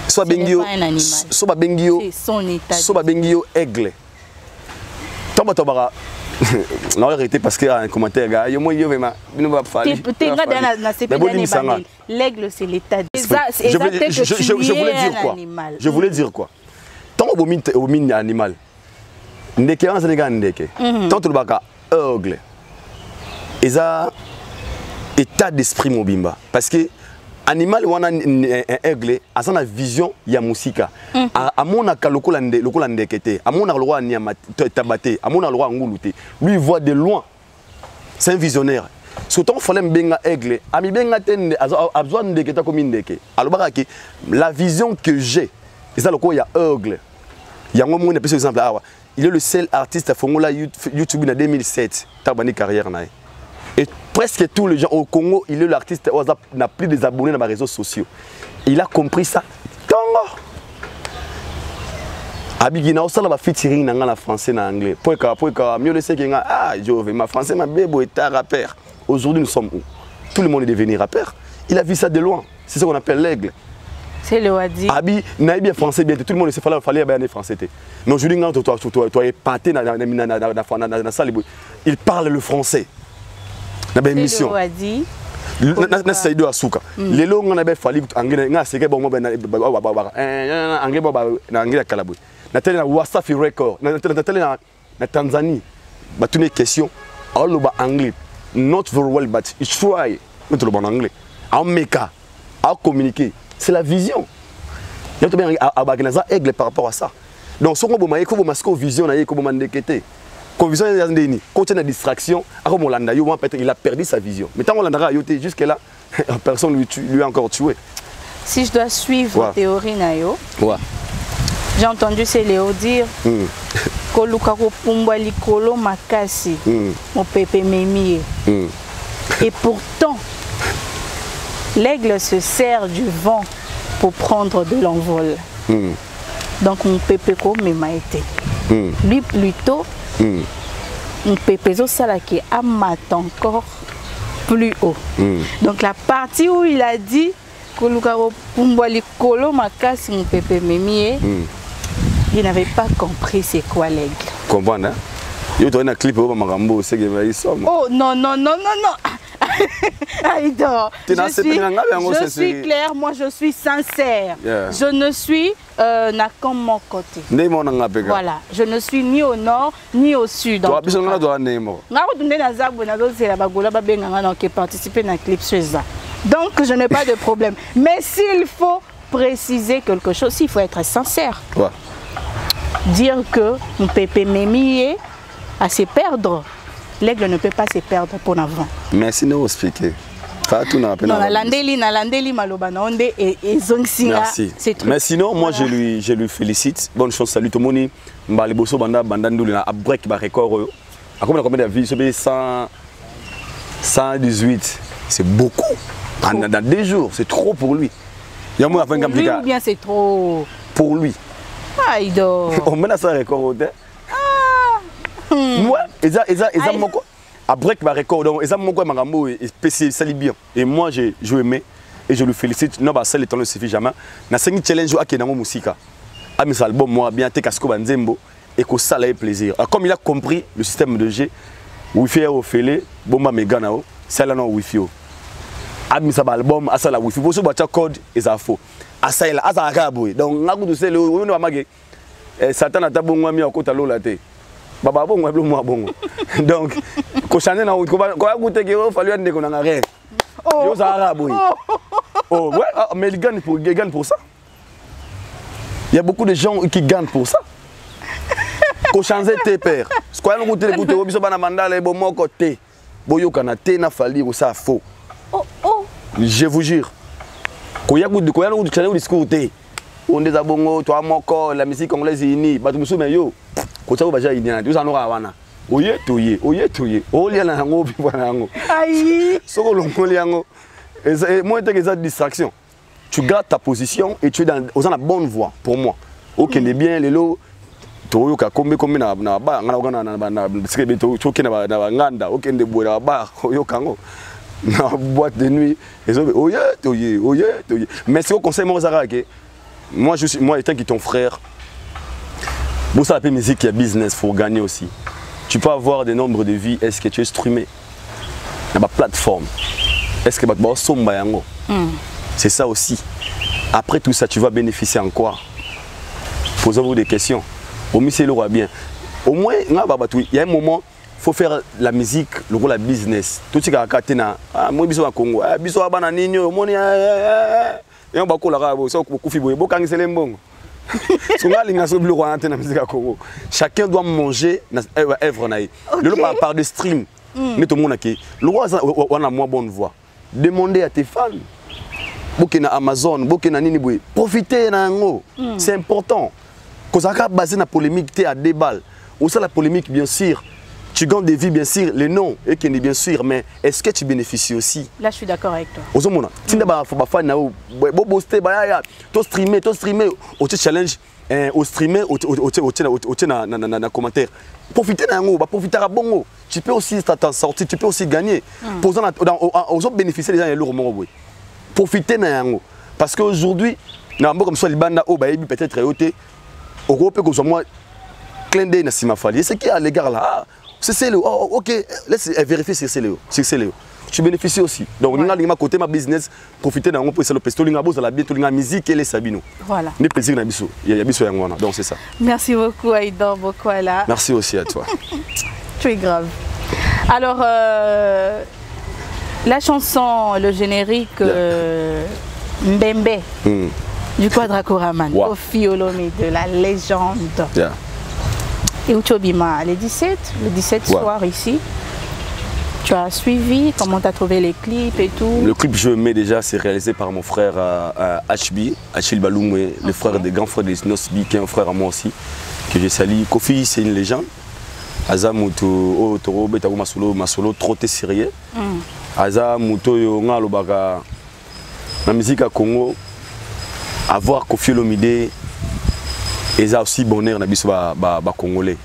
Soit bengio, soit bengio, soit bengio aigle. Toba. Non arrêtez parce qu'il y a un commentaire gars, yo moi yo vraiment, nous va faire. L'aigle c'est l'état d'esprit. Je voulais dire quoi? Tant au mine animal. Ndeke on ça ndeke. Tant le baka aigle. Et ça état d'esprit mobimba parce que animal wana un aigle a sa vision ya musika a mona kalokola ndekete a mona loi nyama tabate a mona loi nguluté lui il voit de loin c'est un visionnaire surtout fallait benga aigle ami benga tende a besoin ndeketa comme ndeke alors que la vision que j'ai et ça le quoi il y a aigle il y a un moment par exemple il est le seul artiste à Fongola YouTube en 2007 tabani carrière nae. Et presque tous les gens au Congo, il est l'artiste n'a plus des abonnés dans les réseaux sociaux. Il a compris ça. Congo. Abigina au sala ba featuring na ngala français na anglais. Poeka mieux le sait que je vais ma français ma bébé est un rappeur. Aujourd'hui nous sommes où? Tout le monde est devenu rappeur. Il a vu ça de loin. C'est ce qu'on appelle l'aigle. C'est le wadi. Abi na bien français bien tout le monde sait fallait bien français. Mais aujourd'hui toi épaté na salle. Il parle le français. C'est le wadi. na saido asuka lelo ngana be fali angene nga seke bon mo ben angé na angé kalabou na tele na Wasafi record na tele na Tanzanie ba toutes mes questions all ba anglais not very well but it's try mettre le bon anglais en méca à communiquer c'est la vision il y a bien à bagnaza aigle par rapport à ça donc son ko boma ko masco vision na ko boma ndekete conviction ya ndeni quand il y a distraction après mon landa yo peut-être il a perdu sa vision mais tant on landa yoté jusque là personne lui a encore tué. Si je dois suivre la théorie nayo j'ai entendu Léo dire koluka ko pumbwa likolo makasi mon pépé mémie et pourtant l'aigle se sert du vent pour prendre de l'envol. Donc mon pépé ko mema été lui plutôt mon pépé zo sala qui amat encore plus haut. Donc la partie où il a dit koluka ko pumbwa likolo makasi mon pépé mémie il n'avait pas compris c'est quoi l'aigle. Comprendre hein? Yo tu as un clip au Marambo c'est que ils sont. Oh non non non non non. Aïdor, je suis claire, moi je suis sincère. Je ne suis n'a comme mon côté. Voilà, je ne suis ni au nord ni au sud. Donc je n'ai pas de problème. Mais s'il faut préciser quelque chose, il faut être sincère. Dire que mon pépé mémie à se perdre. L'aigle ne peut pas se perdre pour l'avant. Merci de nous expliquer. Merci. Mais sinon, moi je lui félicite. Bonne chance, salut tout le monde. Après record. Combien de vies 118. C'est beaucoup. Dans 2 jours, c'est trop pour lui. Pour lui ou bien c'est trop? Pour lui. On met ça record. Moi, après que ma record, donc c'est bien. Et moi, je aimé et je le félicite. Non, ça le temps ne suffit jamais. Na 5 challenge à Kenamo Musika. A mis album moi bien Tekasko Banzembo et que ça ait plaisir. Comme il a compris le système de G, Wi-Fi au félé, bomba meganao, c'est là non Wi-Fi. A mis album à ça la Wi-Fi. Pour ce boîte code et ça faux. À ça là, à ça raboué. Donc ngaku de c'est le on va maguer. Satan a tabongo mi okota lolate. Baba bon moi bon donc ko changer na ko goûter que il fallu ande ko na rien yo ça arabe oh ouais mais ils gagnent pour ça il y a beaucoup de gens qui gagnent pour ça ko changer tes pères ce qu'on goûter biso bana mandala bo moko te boyo kana te na fali ko ça faux je vous jure ko ya goûter changer discours te on des abongo toi moko la musique congolaise unie batu musu mais yo ko tsa ba ja idina tu sanoka wana oye toye olia na ngo bi bwana ngo ayi soko longoli yango et moi t'es que distraction tu gardes ta position et tu es dans la bonne voie pour moi OK les bien les lots to yo ka kombe na ba ngana na sebe to na nganda OK de boira ba yo kango na boîte de nuit et oye mais c'est au conseil moi que moi étant qui ton frère. Bon, ça la musique, il y a business, il faut gagner aussi. Tu peux avoir des nombres de vies, est-ce que tu es streamé? Il y a une plateforme. Est-ce que tu as somba? C'est ça aussi. Après tout ça, tu vas bénéficier en quoi? Posez-vous des questions. Au mieux, c'est le roi bien. Au moins, il y a un moment, il faut faire la musique, le rôle la business. Tout ce qui est à moi, je suis au Congo. Je suis à Nino, et on va chacun doit manger œuvre. Le par de stream. Le roi a une moins bonne voix. Demandez à tes fans. Bokena Amazon, Bokena Nini, profitez n'ango. C'est important. Quand ça a basé la polémique, tu es à débat. Ou ça la polémique, bien sûr. Tu gagnes des vies, bien sûr, les noms, et qui est bien sûr, mais est-ce que tu bénéficies aussi? Là, je suis d'accord avec toi. Tu sais, tu streamer, tu challenge, tu streamer, tu na commentaire. Profitez d'un profiter à bon. Tu peux aussi t'en sortir, tu peux aussi gagner. Aux bénéficier des gens, lourds. Profitez d'un parce qu'aujourd'hui, comme ça, les bandes, peut-être, au gros, que ce soit clin d'œil, c'est ce qui est à l'égard là. C'est Léo. Oh, ok, laisse vérifier si c'est Léo. tu bénéficies aussi. Donc, on a côté ma business, profiter d'un peu, c'est le pesto, la musique et les sabino. Voilà. Les plaisirs, il y a biso yangwana. Donc, c'est ça. Merci beaucoup, Aïdor Bokwala. Merci aussi à toi. Tu es grave. Alors, la chanson, le générique Mbembe du Quadracoraman, Kofi Olomide, de la légende. Et Uchobima, le 17 soir ici. Tu as suivi, comment tu as trouvé les clips et tout? Le clip, je mets déjà, c'est réalisé par mon frère HB, Achille Baloumé, le frère des grands frères des Nosbi, qui est un frère à moi aussi, que je salue. Kofi, c'est une légende. Aza muto toro beta masolo troté sérieux. Aza muto yo ngalo baka la musique à Congo avoir Kofi Olomide eza aussi bonheur na biso ba congolais.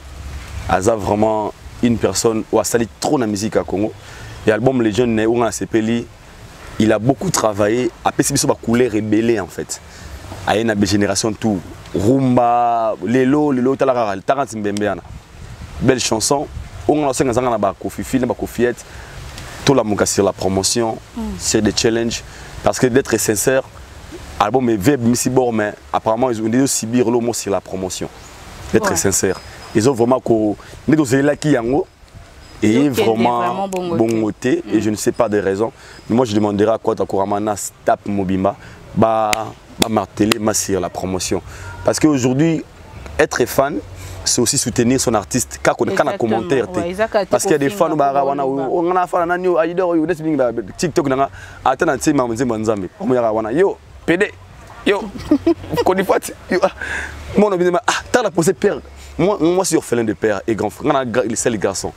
Aza vraiment une personne ou a sali trop la musique à Congo. Et l'album Les Jeunes né on a sepeli, il a beaucoup travaillé a pesi biso ba couleur rebelle en fait. A une génération tout rumba lelo talara taranti mbembeana. Belle chanson. On a aussi un Kofi film, Kofiette, tout la mouka sur la promotion, c'est des challenges. Parce que d'être sincère, l'album est veb misibor, mais apparemment ils ont dit aussi bien le mot sur la promotion. D'être sincère. Ils ont vraiment et vraiment bon côté et je ne sais pas des raisons. Mais moi je demanderai à quoi Takuramana Stap Mobimba marteler sur la promotion. Parce qu'aujourd'hui, être fan, c'est aussi soutenir son artiste quand on a commentaire parce qu'il y a des fans on a fan nanyo Aïdor yo TikTok nanga atana tsema nzembo nzambe omuyaka wana yo PD yo koni pati mon obinema t'as la posé père moi je suis orphelin de père et grand frère les seuls garçons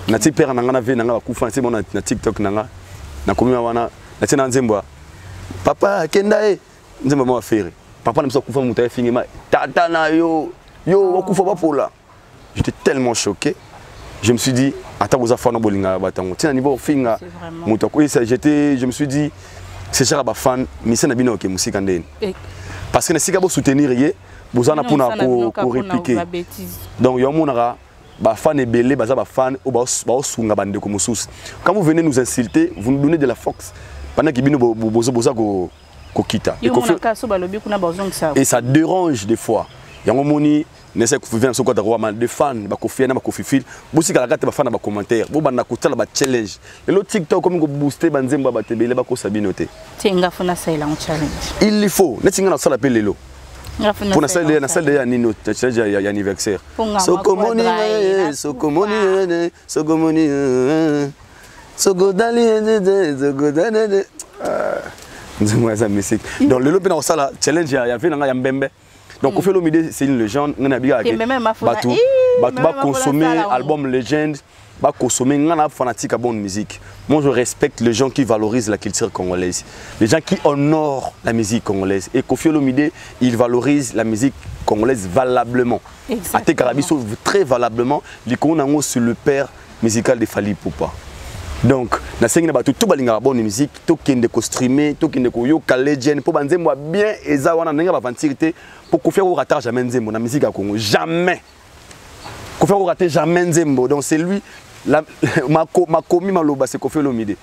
na ti père nanga na ve nanga bakufa nzembo na TikTok nanga na komi wana na tsena nzembo papa kenda nzembo mo affaire papa na mso kufa mutaye fingema tata na yo j'étais tellement choqué. Je me suis dit, attends, vous avez bolinga batango. Tiens, niveau finga, je me suis dit, c'est cher à fan, mais c'est n'abino que musique andenne. Parce que ne sika bo soutenir yé, vous en a pour répliquer. Donc yo monara, ba fan est belé, ba fan, ou ba sunga bande comme sous. Quand vous venez nous insulter, vous nous donnez de la force. Pendant que bino bozo ko kita. Et ça dérange des fois. Yango moni nessa ko vivre sur quoi de fans ba Kofi na ba Kofi fil busika la gate ba fan ba commentaire bo bana ko tala ba challenge le TikTok comme ko booster ba nzemba ba tebele ba ko sabinote tinga fona sala un challenge il faut netinga na sala pelelo pour na salle ya nino challenge ya anniversaire sokomoni nzemba za musique donc le lopena sala challenge ya vena ya mbembe. Donc, Kofi Olomide, c'est une légende. On a bien consommer album légende, consommer un fanatique à bonne musique. Moi, je respecte les gens qui valorisent la culture congolaise, les gens qui honorent la musique congolaise. Et Kofi Olomide, il valorise la musique congolaise valablement. Ate Karabiso, très valablement. L'icône c'est le père musical de Fally Ipupa. Donc, na sengi na batu tout balinga bonne musique, tout qui est streamé, tout qui est koyo legend pour banze moi bien eza wana ndenge ba ventirité pour ko faire rater jamais nzembo na musique à Congo, jamais. Ko faire rater jamais nzembo. Donc c'est lui ma komi maloba c'est Kofi Olomide.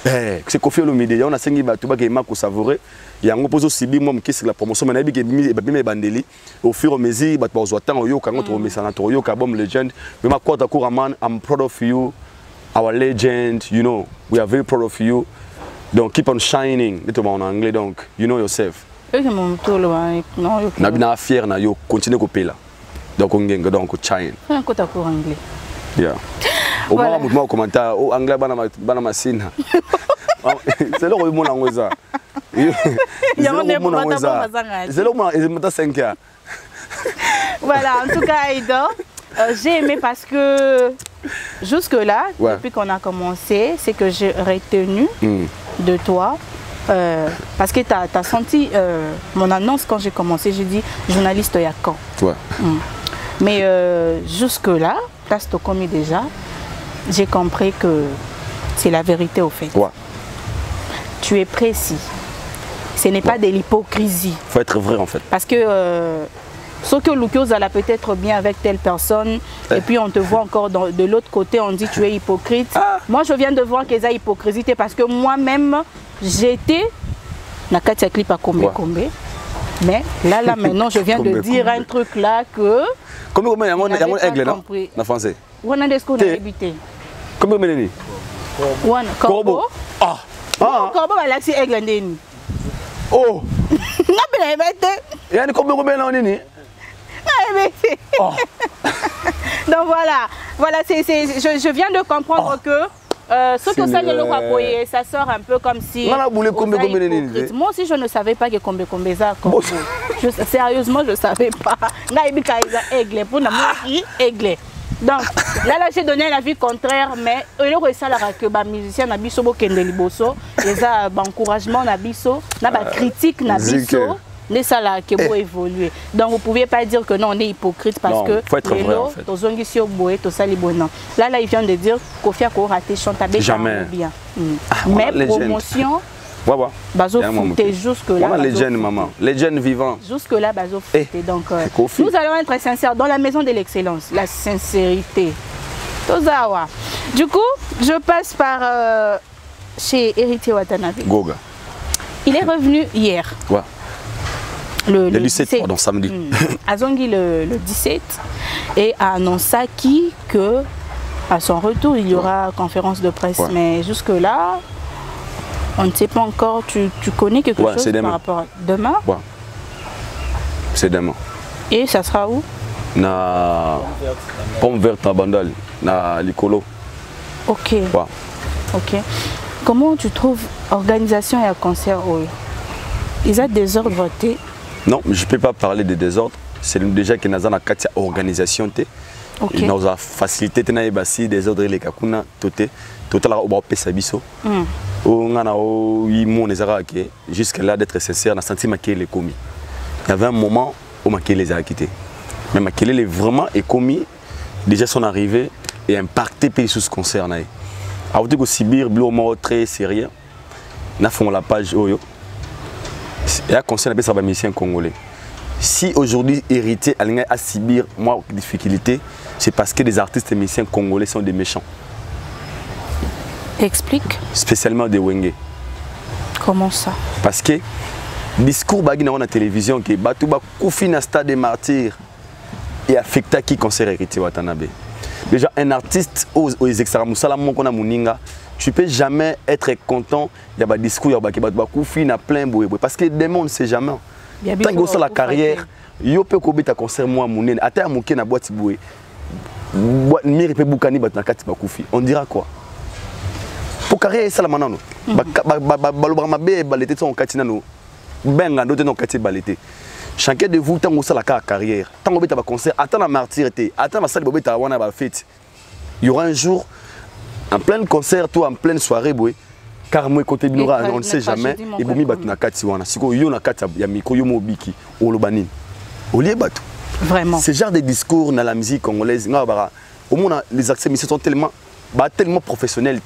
C'est Kofi Olomide, ya on a sengi batu ba ke mako savourer. Ya ngo pozo sibi moi qui c'est la promotion mais na bi ke bimi bandeli au fur et à mesure batu ba zoatan yo kango to mesana to yo ka bomb legend. Mais ma kwata Kuraman, I'm proud of you. Our legend, you know, we are very proud of you. Donc, keep on shining. C'est en anglais, donc, you know yourself. Nabina fier na yo, continue à payer là. Donc, on gagne, donc, shine. Un côté pour anglais. Yeah. Au moins, moi, commentaire, oh, anglais, bana masina. C'est là où il m'a envoyé ça. C'est là où il m'a envoyé ça. C'est là où il m'a envoyé 5 ans. Voilà, en tout cas, Aïdor, j'ai aimé parce que jusque-là, depuis qu'on a commencé, c'est que j'ai retenu de toi. Parce que tu as senti mon annonce quand j'ai commencé, j'ai dit journaliste il y a quand. Mais jusque-là, tu as commis déjà, j'ai compris que c'est la vérité au fait. Tu es précis. Ce n'est pas de l'hypocrisie. Il faut être vrai en fait. Parce que Ce que Lucas a peut-être bien avec telle personne, et puis on te voit encore de l'autre côté, on dit tu es hypocrite. Moi, je viens de voir qu'il y a hypocrisie parce que moi-même, j'étais dans le clip à Kombe. Mais là, maintenant, je viens de dire un truc là que... Combien il y a un aigle en français? On a des ce qu'on a débuté. Combien il y a un corbeau? Ah! Corbeau, là, c'est aigle. Oh! Il y a un corbeau qui est donc voilà, je viens de comprendre que ce que ça le ça sort un peu comme si moi aussi je ne savais pas que Kombe ça sérieusement je ne savais pas donc là j'ai donné un avis contraire mais le ça que les musiciens na biso bo kende liboso les encouragement na biso na ba critique na biso les salles qui vont évoluer. Donc vous ne pouvez pas dire que non, on est hypocrite parce non, que vrai, en fait. Là, il vient de dire Kofi a raté chante jamais bien. Mais promotion, c'est jusque là. Les jeunes, maman, les jeunes vivants. Jusque là, donc nous allons être sincères dans la maison de l'excellence, la sincérité. Du coup, je passe par chez Héritier Watanabe. Goga. Il est revenu hier. Ouais. Le 17, pardon, samedi. Azongi le 17 et a annoncé que à son retour il y aura conférence de presse. Ouais. Mais jusque là, on ne sait pas encore. Tu connais quelque chose par rapport à demain? Ouais. C'est demain. Et ça sera où? Na Pomme Verte à Bandal, na Licolo. Ok. Ouais. Ok. Comment tu trouves l'organisation et le concert? Ils ont des ordres votés. Non, je ne peux pas parler de désordre. C'est déjà que nous avons une organisation. Nous avons facilité des ordres les kakuna toté. Total au pesa biso. On a eu jusqu'à là d'être sincère, on a senti que les commis. Il y avait un moment où Maké les a quittés. Mais Maké les vraiment est commis. Déjà son arrivée et impacté pays sous ce concert. Alors que Sibir, Blue mort très sérieux. Nous avons la page Oyo. Et à concert ça va musicien congolais. Si aujourd'hui héritier à Sibir, moi difficulté, c'est parce que les artistes et musiciens congolais sont des méchants. Explique. Spécialement des Wenge. Comment ça? Parce que discours bagui na télévision que Batouba Koufi na stade des martyrs et affecta qui concert héritier Watanabe. Déjà un artiste aux extramusala mon qu'on a muninga. Tu ne peux jamais être content, il y a des discours, il y a des Koufi, il y a plein de parce que demain on ne sait jamais. Tant que la carrière, il y a un concert moi mounen, attends mouké na boîte boué. Miri pe boukani batna kati ba Koufi. On dira quoi? Pour carrière ça la manano. Balobama be balete son katina no. Benga no non kati balete. Chacun de vous tant que la carrière, tant que ba concert, attends la martyr été, attends ma salle bobeta wana ba fête. Il y aura un jour en plein concert, toi en pleine soirée, car moi côté binora, on ne sait jamais. Et boumi batna kati wana. Siko yo na kati ya miko yo mobiki olobanine. Olie batu. Vraiment. Ce genre de discours dans la musique congolaise, au moins les accès sont tellement professionnels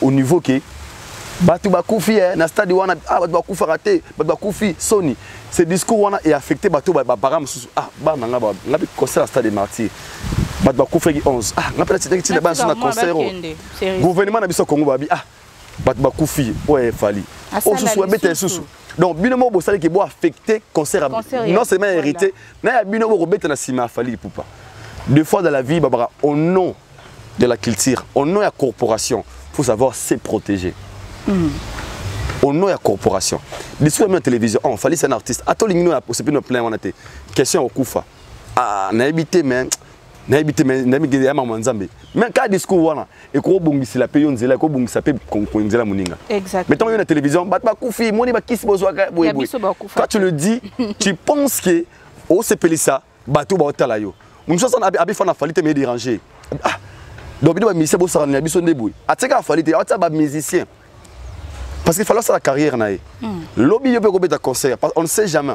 au niveau que batu bakoufi na stade wana batu bakoufa raté, batu bakoufi Sony. Ce discours wana est affecté batu baram nanga concert à stade des martyrs. Batu bakoufi 11. Ngapela tite na banso na concert. Gouvernement na biso Congo babi batu bakoufi ouais fali. Osusu abete susu. Donc binomo bo sali ke bo affecté concert non seulement hérité, na binomo robeta na sima fali poupa. Deux fois dans la vie babara au nom de la culture, au nom de la corporation, il faut savoir se protéger. Au nom de la corporation. Discours de la télévision, il fallait un artiste. Attends, il y a une plein on a été question au Koufa. Na habité mais na habité mais na habité ya maman Nzambe. Mais quand discours wana et ko bongisi la payon nzela ko bongisa pe konzela moninga. Exact. Mais tant que la télévision, bat ba Koufi, moni ba kisi bozwa ka boye. Quand tu le dis, tu penses que au sepelisa batou ba otala yo. Une chose abi fana falite me déranger. Donc il doit musicien bo sarana biso ndebouy. Ateka falite ata ba musicien. Parce qu'il fallait ça la carrière naé. Lobby yo peut ko beta concert, on ne sait jamais.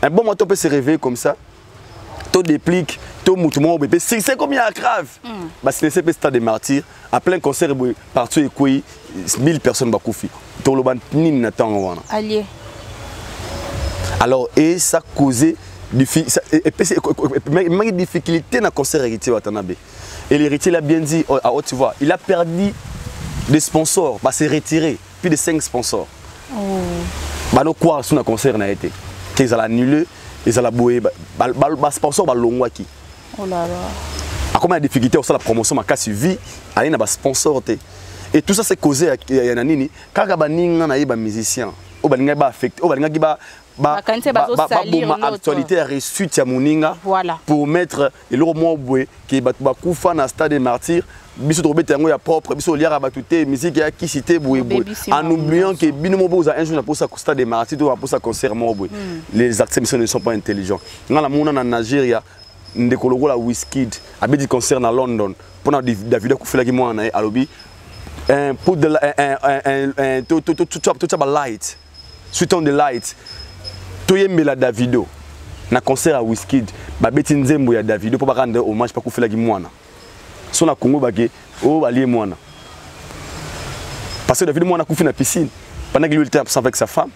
Un bon moto peut se réveiller comme ça. Tout déplique, tout moutoumon bébé, c'est comme il y a grave. Parce que c'est stade des martyrs, à plein concert partout et quoi 1000 personnes ba koufi. To loban ni n'attend wana. Allié. Alors et ça causé difficulté dans le concert héritier Watanabe. Et l'héritier l'a bien dit à haute voix. Il a perdu des sponsors, bah, s'est retiré, plus de 5 sponsors. Bah, nous quoi sur le concert n'a été. Qu'ils ont annulé, ils ont boué, bah, sponsor bah longwaki. Oh là là. À comment la difficulté aussi la promotion ma cas suivi, aller na ba sponsor té. Et tout ça c'est causé à nini, quand ba ninga na ba musicien, o ba ninga ba affecté, o ba ninga ba actualité reçue tia moninga pour mettre le roman boué qui ba kufa na stade des martyrs. Biso to bete yango ya propre biso liara batute musique ya ki cité boué en oubliant que binomo boza un jour pour ça stade des martyrs pour ça concert mo boué. Les acteurs ne sont pas intelligents. Ngala mona na Nigeria ndekologo la Wizkid abedi concert na London pendant Davido kufela ki mwana na alobi put the to light switch on the light to yembela Davido na concert à Wizkid babeti nzembo ya Davido pour ba rendre hommage pa kufela ki mwana so na Congo bake o balie mwana parce que Davido mwana kufi na piscine pendant qu'il était absent avec sa femme.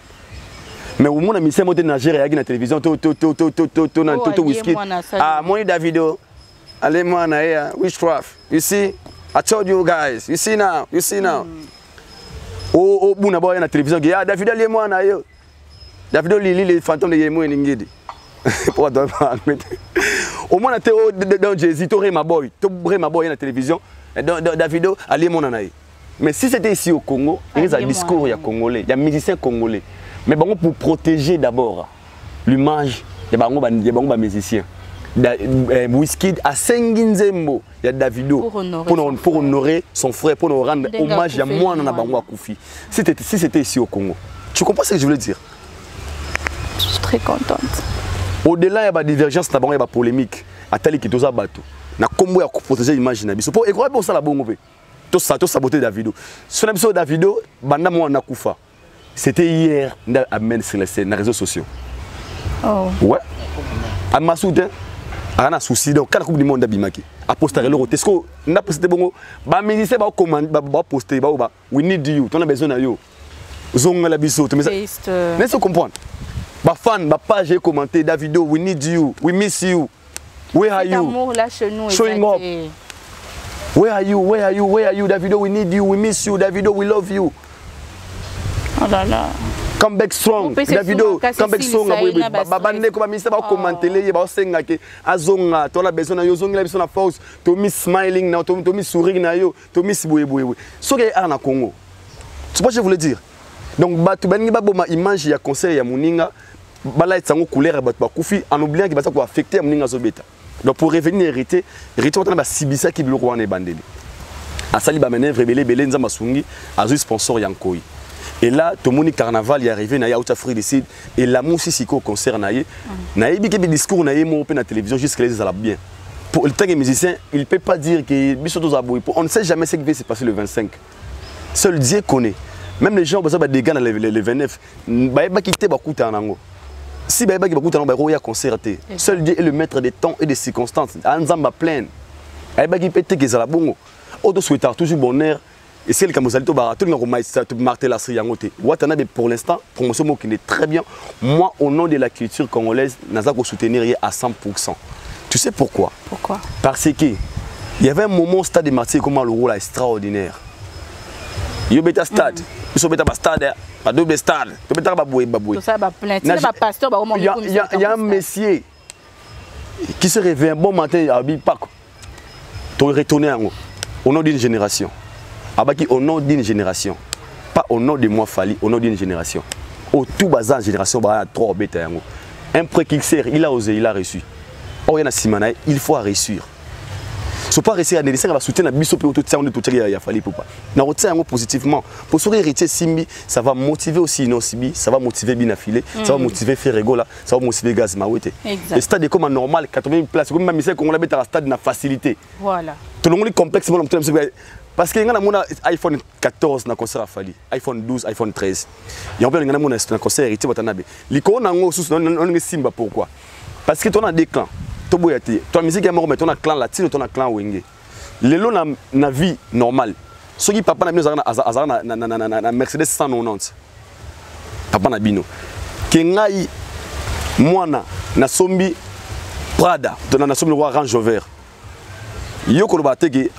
Mais au moins, je suis allé Nigeria à la télévision, tout Wizkid. Ah, moi, Davido, allez, moi, witchcraft. You see, I told you guys. You see now. Oh, bon, d'abord, il y a la télévision. Ah, Davido, allez, moi, Davido, les fantômes de Yemo et Ningidi. Au moins, dans Jésus, tu ma boy, à la télévision. Davido, allez, moi, mais si c'était ici au Congo, il y a un discours congolais, il y a un musicien congolais. Mais bon, pour protéger d'abord l'image des musiciens. Wizkid a Senginzembo, il y a Davido pour honorer son frère, pour nous rendre hommage à moi dans Bango Koufi. Si c'était ici au Congo. Tu comprends ce que je voulais dire? Je suis très contente. Au-delà, il y a des divergences, il y a des polémiques. À tel qui est bateau. Na combo ya protéger l'image na biso. Pour et quoi pour ça la bongo pe. Tout saboter Davido. Sur l'épisode Davido, banda mo na kufa. C'était hier, on a amené sur les réseaux sociaux. Oh. Ouais. À ma soutien, on a un souci. Donc, quand la Coupe du Monde a bimaki, à poster le roté, ce qu'on a posté bon, bah, mais c'est pas comment, bah, poster, bah, we need you, tu as besoin de you. Zong la biso, tu me sais. Mais ça comprendre. Bah, fan, bah, page commenté, Davido, we need you, we miss you. Where are you? Amour là chez nous. Showing up. Where are you, Davido, we need you, we miss you, Davido, we love you. Oh là là. Come back strong, Davido. Come back strong. Babane ko ba misa ba commenter les ba senga ke azonga to la besoin na yo zonga la besoin na force to miss smiling na to miss sourire na yo to miss boye. So ke na Congo. C'est pas ce que je voulais dire. Donc batu bangi ba boma image ya concert ya muninga bala etsango couleur batu ba kufi en oubliant que ba ça ko affecter muninga zobeta. Donc pour revenir hériter on ba sibisa ki biloko wana bandeli. Asali ba manœuvre belé nzamba sungi azu sponsor yankoi. Et là, tout le monde carnaval est arrivé, il y a Afrique du Sud, et la musique au concert, il y a des discours dans la télévision jusqu'à les à bien. Pour le temps que musicien, il ne peut pas dire que on ne sait jamais ce qui va se passer le 25. Seul Dieu connaît. Même les gens ont besoin de des gars le 29. Ils vont quitter beaucoup de temps. Si ils vont quitter beaucoup de temps, ils vont concerter. Seul Dieu est le maître des temps et des circonstances. Anzamba plein. Ils vont quitter que ça la bongo. Auto souhaitard toujours bonheur. Et c'est le cas de tout le monde marqué la série Yangote. Watanabe pour l'instant, promotion qui est très bien. Moi, au nom de la culture congolaise, Naza ko soutenir à 100%. Tu sais pourquoi? Pourquoi? Parce que il y avait un moment au stade de Martyrs comme le rôle extraordinaire. Il y a un stade, il y a un stade, pas double stade, il y a un baboué. Il y a un messier qui se réveille un bon matin à Bipak. Tu retourner au nom d'une génération. Au nom d'une génération, pas au nom de moi Fali, au nom d'une génération. Au tout bazar génération, il y a 3 bêtes. Un précurseur, il a osé, il a reçu. Or, il y a Simana, il faut réussir. Si on pas réussir à délaisser, on va soutenir la biso pour tout ça, on est tout ça, il a fallu pour pas. On retient positivement. Pour se hériter Simbi, ça va motiver aussi non Simbi, ça va motiver Binafilé, ça va motiver Ferregola, ça va motiver Gaz Mawete. Le stade est comme normal, 80 places, comme même si on a un stade de facilité. Voilà. Tout le monde est complexe, parce qu'il y a un iPhone 14 dans concert à Fali, iPhone 12, iPhone 13. Il y a un concert hérité Watanabe. L'icône en haut, on est Simba pourquoi? Parce que tu as des clans. Tu as la musique, tu as un clan latino, tu as un clan wenge. Les lots dans la vie normale. Ceux qui papa na Mercedes 190. Papa na bino. Kengai Mwana na sombi Prada, na sombi roi Range Rover. Yo ko ba teki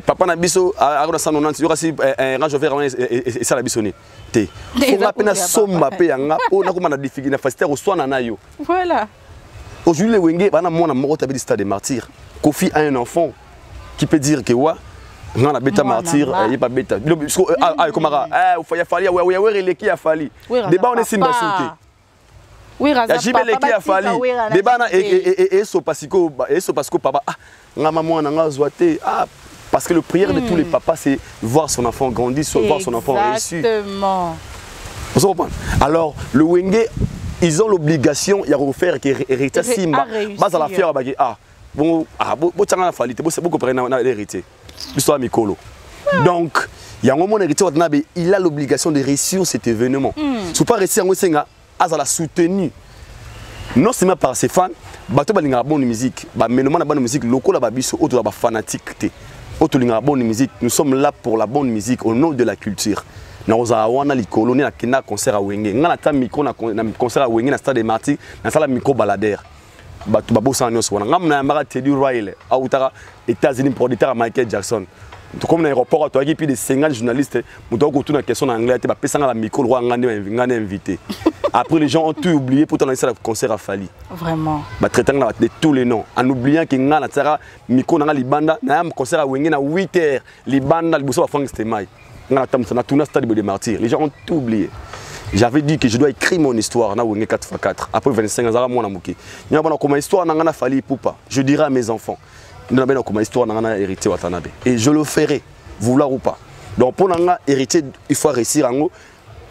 papa na biso a ko na 190 yo kasi Range Rover et ça la bisoni. Te. Faut rapena somba pe yanga po na ko na difficulté na facilité ko swana na yo. Voilà. Aujourd'hui, les Wenge, bana mona moko tabi stade des martyrs. Kofi a un enfant qui peut dire que wa ngana beta martyr, il pas beta. Komara, il fallait ouais releki a fali. Débat on est simba sauté. Oui, raza. Ya jibele ki a fali. Débat na et so pasiko papa ngama mwana ngazwate parce que le prière de tous les papas c'est voir son enfant grandir, voir son enfant réussir. Exactement. Vous comprenez? Alors le Wenge ils ont l'obligation de refaire que hériter Simba. Bas à la fière bon tanga na fali te beaucoup prendre na hérité. L'histoire mikolo. Donc il y a un moment hérité il a l'obligation de réussir cet événement. Si pas réussir ngo senga à la soutenir. Non seulement par ses fans, bato balinga bonne musique, ba menement na bonne musique lokola ba biso auto ba fanatique te. Auto linga bonne musique, nous sommes là pour la bonne musique au nom de la culture. Na oza wana likolo ni na concert à Wenge ngana ta micro na concert à Wenge na stade des Martyrs na sala micro baladère batu babosa nyonso wana ngamna ya mara Teddy Riley autara États-Unis producteur à Michael Jackson to comme na aéroport to aki puis de 50 journalistes muto ko tuna question en anglais te ba pesa la micro roi ngane invité après les gens ont tout oublié pour lancer le concert à Fali vraiment ba traitant de tous les noms en oubliant que ngana tsara micro na libanda na concert à Wenge na 8h libanda liboso ba Frank Stemai. Les gens ont tout oublié. J'avais dit que je dois écrire mon histoire na 4x4. Après 25 ans, je vais histoire na fali poupa. Je dirai à mes enfants, histoire na hérité Watanabe. Et je le ferai, vouloir ou pas. Donc pour na hérité, il faut réussir en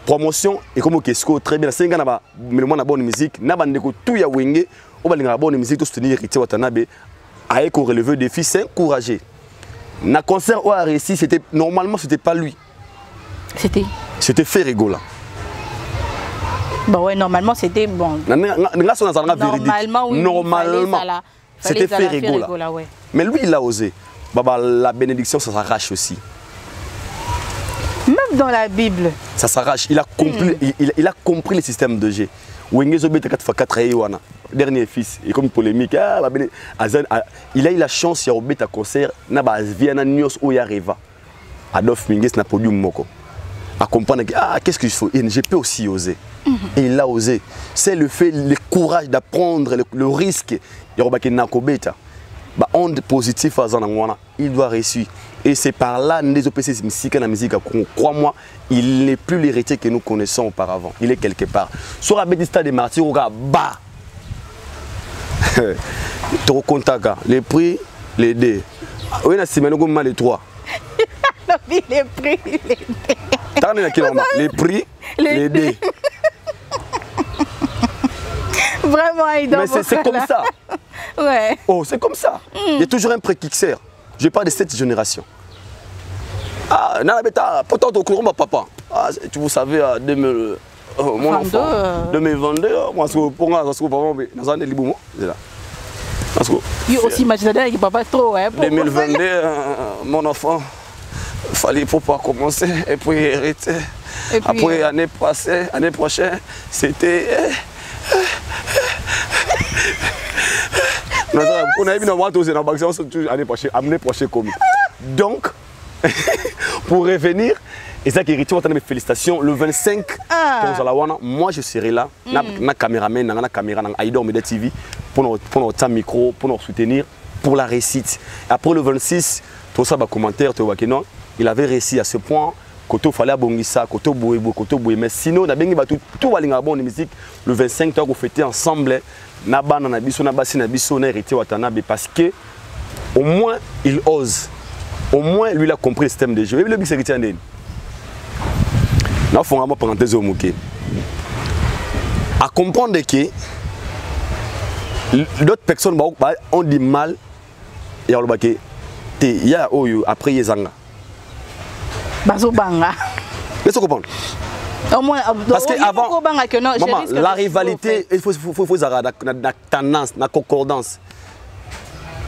promotion et comme qu'est-ce très bien. C'est na bonne musique, na bandeko tout ya Wenge, on va la bonne musique pour soutenir hérité Watanabe. A éco relever des défis, c'est encouragé. Na concert où a réussi, c'était normalement c'était pas lui. C'était Ferregola. Bah ouais, normalement c'était bon. Normalement oui. Normalement. C'était Ferregola. Ouais. Mais lui il a osé. Baba la bénédiction ça s'arrache aussi. Même dans la Bible. Ça s'arrache. Il a compris il a compris le système de G. Wenge Zobeta 4x4 Ewana. Dernier fils et comme polémique il a eu la chance ya obeta concert na ba Viana Nios où ya Reva. Adolphe Mingues na podium moko. À comprendre que qu'est-ce qu'il faut et je peux aussi oser. Et il a osé. C'est le fait le courage d'apprendre le risque ya obaki na kobeta. Ba onde positif azana ngwana, il doit réussir. Et c'est par là les OPC musique la musique crois-moi, il n'est plus l'héritier que nous connaissons auparavant. Il est quelque part. Sur la Stade des Martyrs au bas. Tu recontactes les prix, les dés. Oui, na semaine comme les trois. Les prix, les dés. Les prix, les dés. Vraiment, mais c'est comme ça. Ouais. Oh, c'est comme ça. Il y a toujours un précurseur. Je parle de cette génération. Ah, Nalabeta, pourtant au courant, papa. Ah, vous savez, 2000. Mon enfant, 2022, moi, pour moi, je suis vraiment là. Il aussi imaginaire qui papa trop hein. 2022, mon enfant, il fallait pour pas commencer et puis hériter. Et puis, après l'année passée, l'année prochaine, c'était. On a vu dans l'année prochaine comme. Donc, pour revenir. Et ça qui hérite, mes félicitations. Le 25, moi je serai là. Na caméraman, na caméra, na Aïdor Media TV pour notre micro, pour nous soutenir, pour la réussite. Après le 26, tout ça, commentaire, tu vois que non, il avait réussi à ce point. Koto fallait abongisa, koto boebo, mais sinon, on a bien tout va aller bonne musique. Le 25, tu vas fêter ensemble. Na bana na biso, na basi na biso, na hérité Watanabe parce que au moins il ose. Au moins lui il a compris le système de jeu. Et le big c'est Andeni. Là, il faut vraiment parenthèse au mouké. À comprendre que d'autres personnes ont du mal et il y a après Yezanga. Bazobanga. Laisse-moi comprendre. Parce qu'avant, la rivalité, il faut la tendance, la concordance.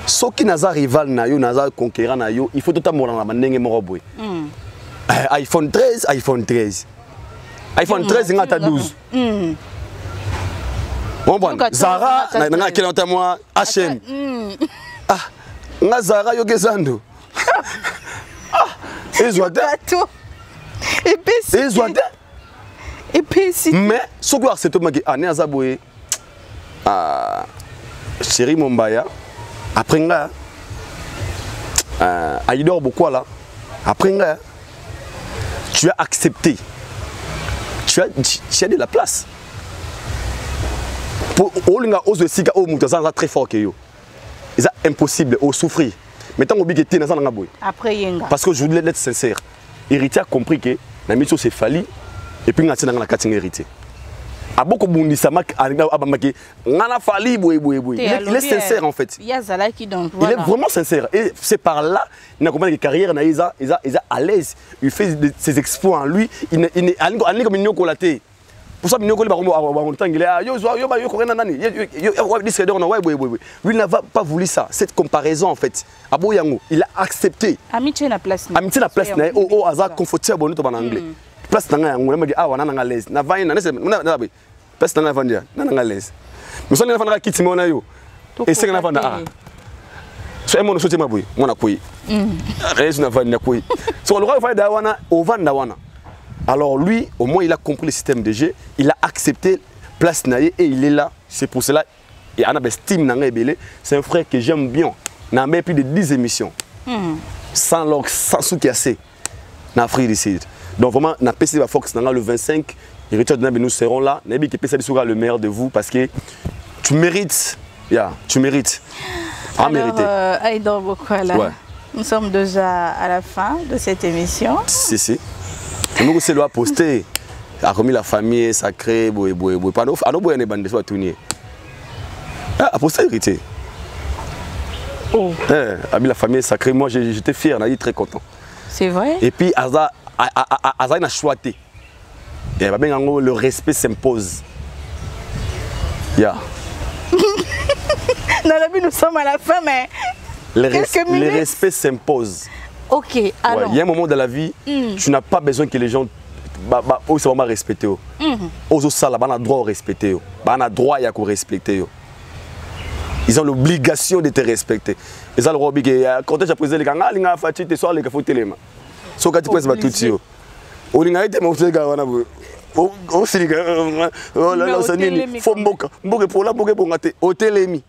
Ce qui n'a pas rival, n'a pas conquérant, il faut tout le monde iPhone 13, iPhone 13. iPhone 13, il y a 12. Bon, Zara, na quel entend moi H&M. Ah, nga Zara yo gezando. Ah, ezwate. Ezwate. Mais ce que c'est tout magi ane azaboye. Ah, chérie Mombaya. Après nga Aïdor beaucoup là. Après nga tu as accepté. Tu as de la place. Pour Olinga ose sika o mutaza très fort que yo. C'est impossible au souffrir. Mais tant que tu es dans la boy. Après yenga. Parce que je voulais être sincère. Héritier a compris que la mission c'est fali et puis ngati na katinga héritier. A beaucoup bundi samak abamaki ngana fali boy. Il est sincère en fait. Il est vraiment sincère et c'est par là il a compris que carrière na isa à l'aise. Il fait ses exploits en lui, il est comme une colaté. Pour ça, lui n'a pas voulu ça, cette comparaison en fait. Il a accepté. Amitié la place. Amitié la place. Au hasard confortable en anglais. Place dans un anglais, ah on a un l'aise. Na va na place dans un vandia, na un l'aise. Nous sommes dans un kit mona yo. Et c'est un vanda ah. So emo no sote maboy, mona koyi. Reste na vanda koyi. So le roi va dawana au vanda wana. Alors lui, au moins, il a compris le système de jeu, il a accepté place naïe et il est là. C'est pour cela, et Anna Bestime c'est un frère que j'aime bien. Il a plus de 10 émissions. Sans l'orgue, sans sous-cassé. Dans Afrique du Sud. Donc vraiment, on a PC de Fox le 25. Et Richard nous serons là. On a dit que PC sera le meilleur de vous parce que tu mérites. Tu mérites. À mériter. Aïdor Bokwala, ouais. Nous sommes déjà à la fin de cette émission. Si. Nous c'est le poster. A remis la famille sacrée, boy. Pas nous, boy ne bande soit tourner. Ah, poster hérité. Oh. A mis la famille sacrée. Moi j'étais fier, on a dit très content. C'est vrai. Et puis Aza n'a choisi. Et le respect s'impose. Dans la vie nous sommes à la fin, mais le respect s'impose. Ok, alors. Il y a un moment de la vie, tu n'as pas besoin que les gens soient respectés. Ils ont droit de respecter. Ils ont droit de respecter. Ils ont l'obligation de te respecter. Ils ont le droit de quand tu as posé les gens, ils ont fait des soirs, ils ont fait des choses. Si tu as fait des choses, ils ont fait des choses.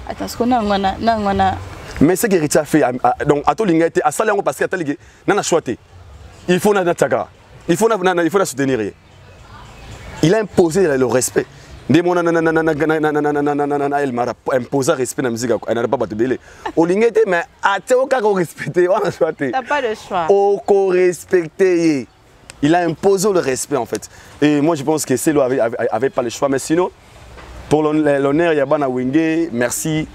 Attends, ce qu'on a. Mais ce que Héritier a fait, donc à tout le monde, à ça parce que n'a choisi. Il faut il faut soutenir. Il a imposé le respect. Il m'a imposé le respect dans la musique. Elle n'a pas battu belé. Au lingete mais à théoka qu'on respecte, on a choisi. T'as pas le choix. Au respecter. Il a imposé le respect en fait. Et moi je pense que Célo avait pas le choix. Mais sinon, pour l'honneur, il y a Bana Wenge, merci.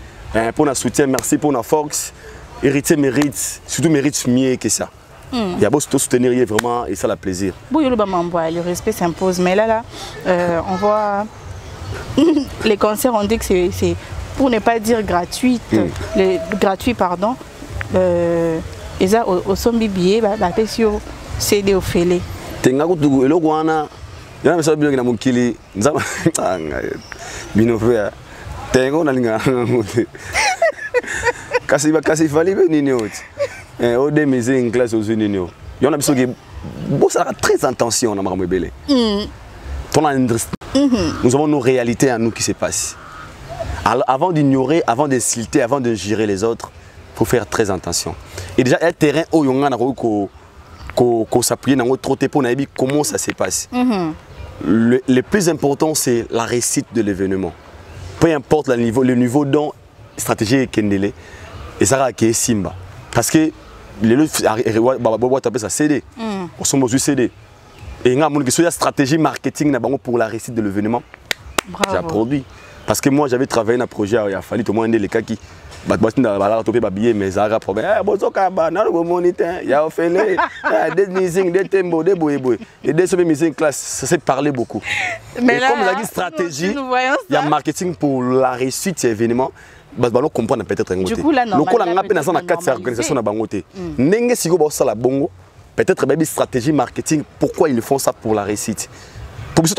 Pour notre soutien, merci pour notre force. Héritier mérite, surtout mérite mieux que ça. Il y a beau soutenir vraiment et ça la plaisir. Le respect s'impose, mais là, on voit les concerts, on dit que c'est pour ne pas dire gratuit, pardon. Et ça, au sommet billet, c'est des ofélés. Tengo na linga kasi fali be nini oti o de mise en classe aux unions y en a besoin que ça a très attention na makambo belé nous avons nos réalités à nous qui se passent. Alors, avant d'ignorer, avant d'insulter, avant de gérer les autres, il faut faire très attention. Et déjà un terrain où on a ko s'appuyer dans trop pour comment ça se passe. Le plus important c'est la réussite de l'événement. Peu importe le niveau dont stratégie Kendele et ça est Simba parce que les autres ça CD on sommes au CD et la stratégie marketing pour la réussite de l'événement j'ai produit parce que moi j'avais travaillé un projet il a fallu tout le monde les cas qui billet mais ça a problème il y a fait des musiques des tempo des boy et des musiques classe ça s'est parlé beaucoup mais comme la stratégie il y a marketing pour la réussite de l'événement bah on comprend peut-être un côté le coup là on a peine dans 4 organisations na bangoté n'engé si go ça la bongo peut-être même stratégie marketing pourquoi ils font ça pour la réussite Pour que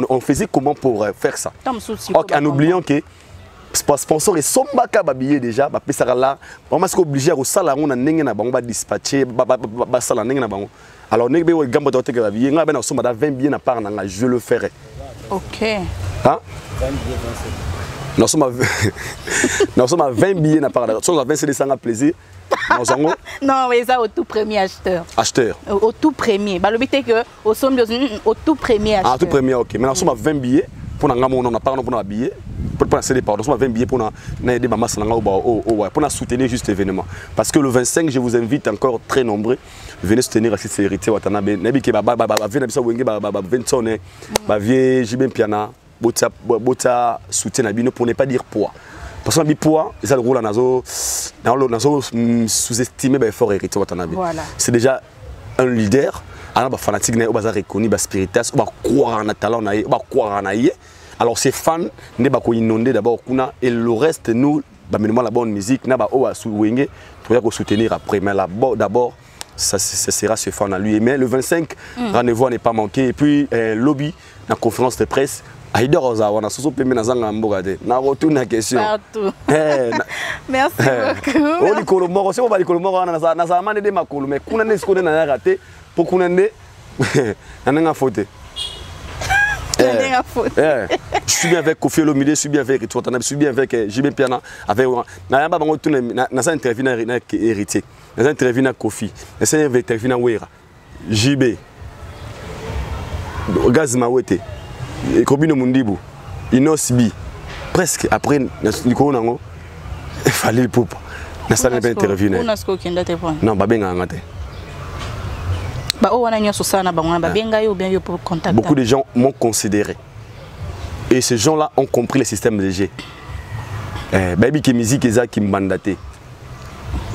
on faisait comment pour faire ça? En oubliant que sponsor et sombaka babillé déjà, là, on est obligé à saler on a n'engena bango ba dispatcher ba saler n'engena bango. Alors n'engbe o gamba dote que babillé, nga ben on somba 20 billets na part na je le ferai. OK. Hein? Nous sommes à 20 billets na part. Nous sommes à 20 c'est sans plaisir. Non, mais ça au tout premier acheteur. Acheteur. Au tout premier. Bah le but est que au tout premier acheteur. Ah, tout premier, OK. Mais nous sommes à 20 billets pour na ngamo on a pas pour na billets. Pour céder par, nous sommes à 20 billets pour aider maman pour soutenir juste l'événement. Parce que le 25, je vous invite encore très nombreux. Venez soutenir cette héritier Watanabe. Nebi ke baba venez bisa wenge Vincent ba vie Jibin Piana bota soutien na bino pour ne pas dire poids. Parce que poids, ça le rôle nazo sous-estimer ba fort héritier Watanabe. C'est déjà un leader, ana ba fanatique na ba reconnu ba spiritas, ba croire na talent na ba croire na yé. Alors ces fans ne ba ko inonder d'abord kuna et le reste nous ba minimum la bonne musique na ba o a souwenge pour soutenir après mais d'abord ça sera ce fan à lui mais le 25 rendez-vous n'est pas manqué et puis lobby la conférence de presse Aïdor Ozawa na soso pembe na zanga mboka te na retourne la question partout merci beaucoup on dit kolomoro c'est pas dit kolomoro na sa mane de makolo mais kuna ne skone na raté pour kuna ne na nga faute. Je suis bien avec Kofi Olomide, je suis bien avec Rito Watanabe, je suis bien avec Jibin Piana, avec Nayamba Bango Tune, Nasa intervient avec héritier, Nasa intervient avec Kofi, Nasa intervient avec Wera, JB, Gaz Mawete, Kobino Mundibu, Inos Bi, presque après Nico Nango, il fallait le poupe. Nasa intervient. Non, Babenga Angate. Beaucoup de gens m'ont considéré. Et ces gens-là ont compris le système de G. Baby qui musique et ça qui me mandaté.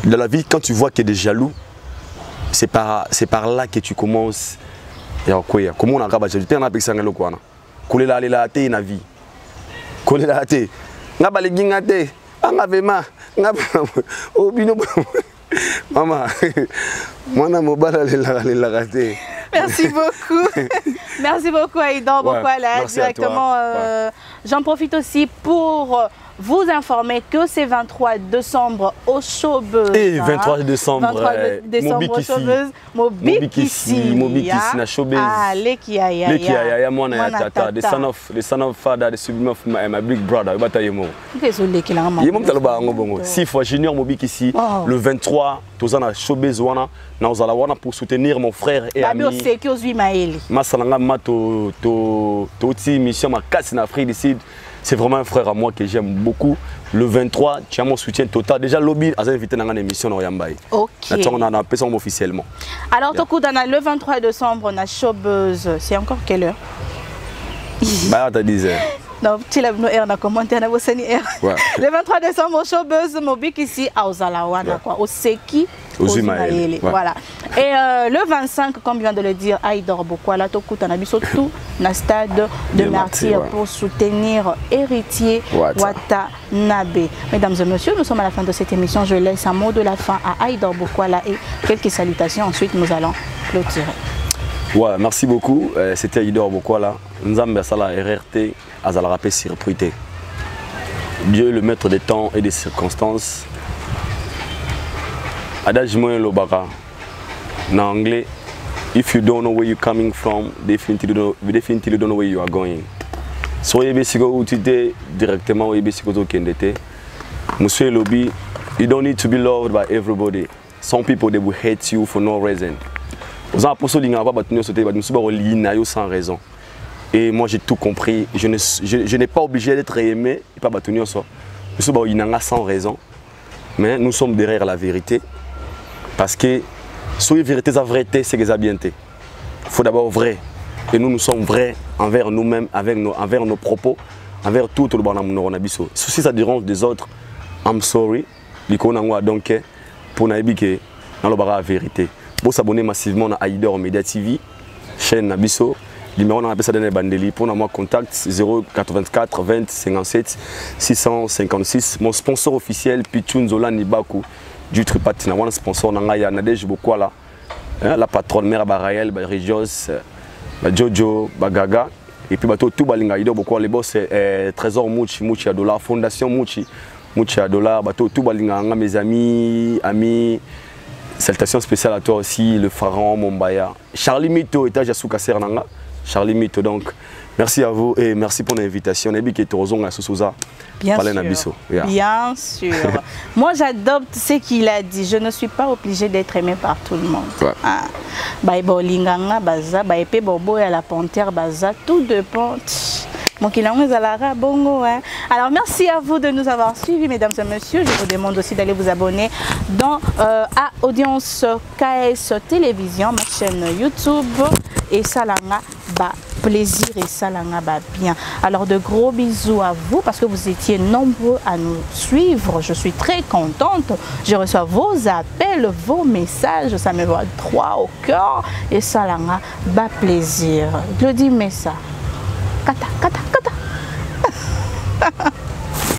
Dans la vie, quand tu vois qu'il y a des jaloux, c'est par là que tu commences. Comment on a rabattu? Tu as ça ngalo quoi na? Coller la té na vie. Coller la té. Ngaba le gingate. Angavema. Ngaba obino. Maman, merci beaucoup. Merci beaucoup Aïdor Bokwala. Directement, j'en profite aussi pour vous informer que c'est 23 décembre au Showbuzz. Et 23 décembre, 23 décembre au Showbuzz. Mobikissi na Showbuzz. Ah, Lekiaya mwana tata, the son of father, the sublime of my big brother. Batayemo. Désolé qu'il a un moment. Taloba ngobongo. 6 fois junior Mobikissi le 23 tozana Showbuzz wana na ozala wana pour soutenir mon frère et ami. Babi oseki ozwi maeli. Masalanga mato to ti mission makasi na Afrique du Sud. C'est vraiment un frère à moi que j'aime beaucoup. Le 23, tu as mon soutien total. Déjà, Lobby a invité dans une émission dans Yambaye. Ok. On en a appelé ça officiellement. Alors, le 23 décembre, on a Showbuzz. C'est encore quelle heure? Bah, t'as 10 heures. Non, tu l'as vu, on a commenté, on a vu le 23 décembre, au Showbuzz, Mobikissi, à Ozalawana, quoi. Au Seki, au Zumaele. Voilà. Et le 25, comme vient de le dire, Aïdor Bokwala, Tokout, on a vu surtout dans le stade de Martyrs pour soutenir héritier Watanabe. Mesdames et messieurs, nous sommes à la fin de cette émission. Je laisse un mot de la fin à Aïdor Bokwala et quelques salutations. Ensuite, nous allons clôturer. Ouais, merci beaucoup. C'était Aïdor Bokwala. Nous avons fait la RRT à Zalarapé surprise. Dieu le maître des temps et des circonstances. Adage moyen lobaka. En anglais, if you don't know where you're coming from, definitely don't know where you are going. Soyez besigo utite directement ou besigo to kendete. Monsieur Lobby, you don't need to be loved by everybody. Some people they will hate you for no reason. Vous avez pour souligner pas battu sauter battu sans raison. Et moi j'ai tout compris. Je n'ai pas obligé d'être aimé et pas battu ça. Nous sommes sans raison. Mais nous sommes derrière la vérité. Parce que sur la vérité, la vérité, c'est que ça bien été. Il faut d'abord vrai. Et nous sommes vrais envers nous-mêmes, envers nos propos, envers tout le monde. Si ça dérange des autres, I'm sorry. Donc, pour nous dire la vérité. Pour s'abonner massivement à Aïdor Media TV, chaîne Nabiso, numéro on appelle ça dans les bandeli. Pour moi contact 084 20 57 656. Mon sponsor officiel Pichun Zola Nibaku du Tripatina. Mon sponsor Nangaya Nadej Bokwala, la patronne mère Baraël, Rijos, Jojo, Gaga, et puis tout balinga ido beaucoup les boss Trésor Muchi à dollar, Fondation Muchi à dollar, tout balinga mes amis, salutations spéciales à toi aussi, le pharaon Mombaya, Charlie Mito étage à Soukasernanga, Charlie Mito donc. Merci à vous et merci pour l'invitation. Bien sûr. Bien sûr. Moi, j'adopte ce qu'il a dit. Je ne suis pas obligée d'être aimée par tout le monde. La panthère, tout dépend. Alors, merci à vous de nous avoir suivis, mesdames et messieurs. Je vous demande aussi d'aller vous abonner à Audience KS Télévision, ma chaîne YouTube, et Salanga plaisir et Salanga bien. Alors de gros bisous à vous parce que vous étiez nombreux à nous suivre. Je suis très contente. Je reçois vos appels, vos messages. Ça me va droit au cœur et Salanga plaisir. Je dis mais ça. Kata, kata, kata.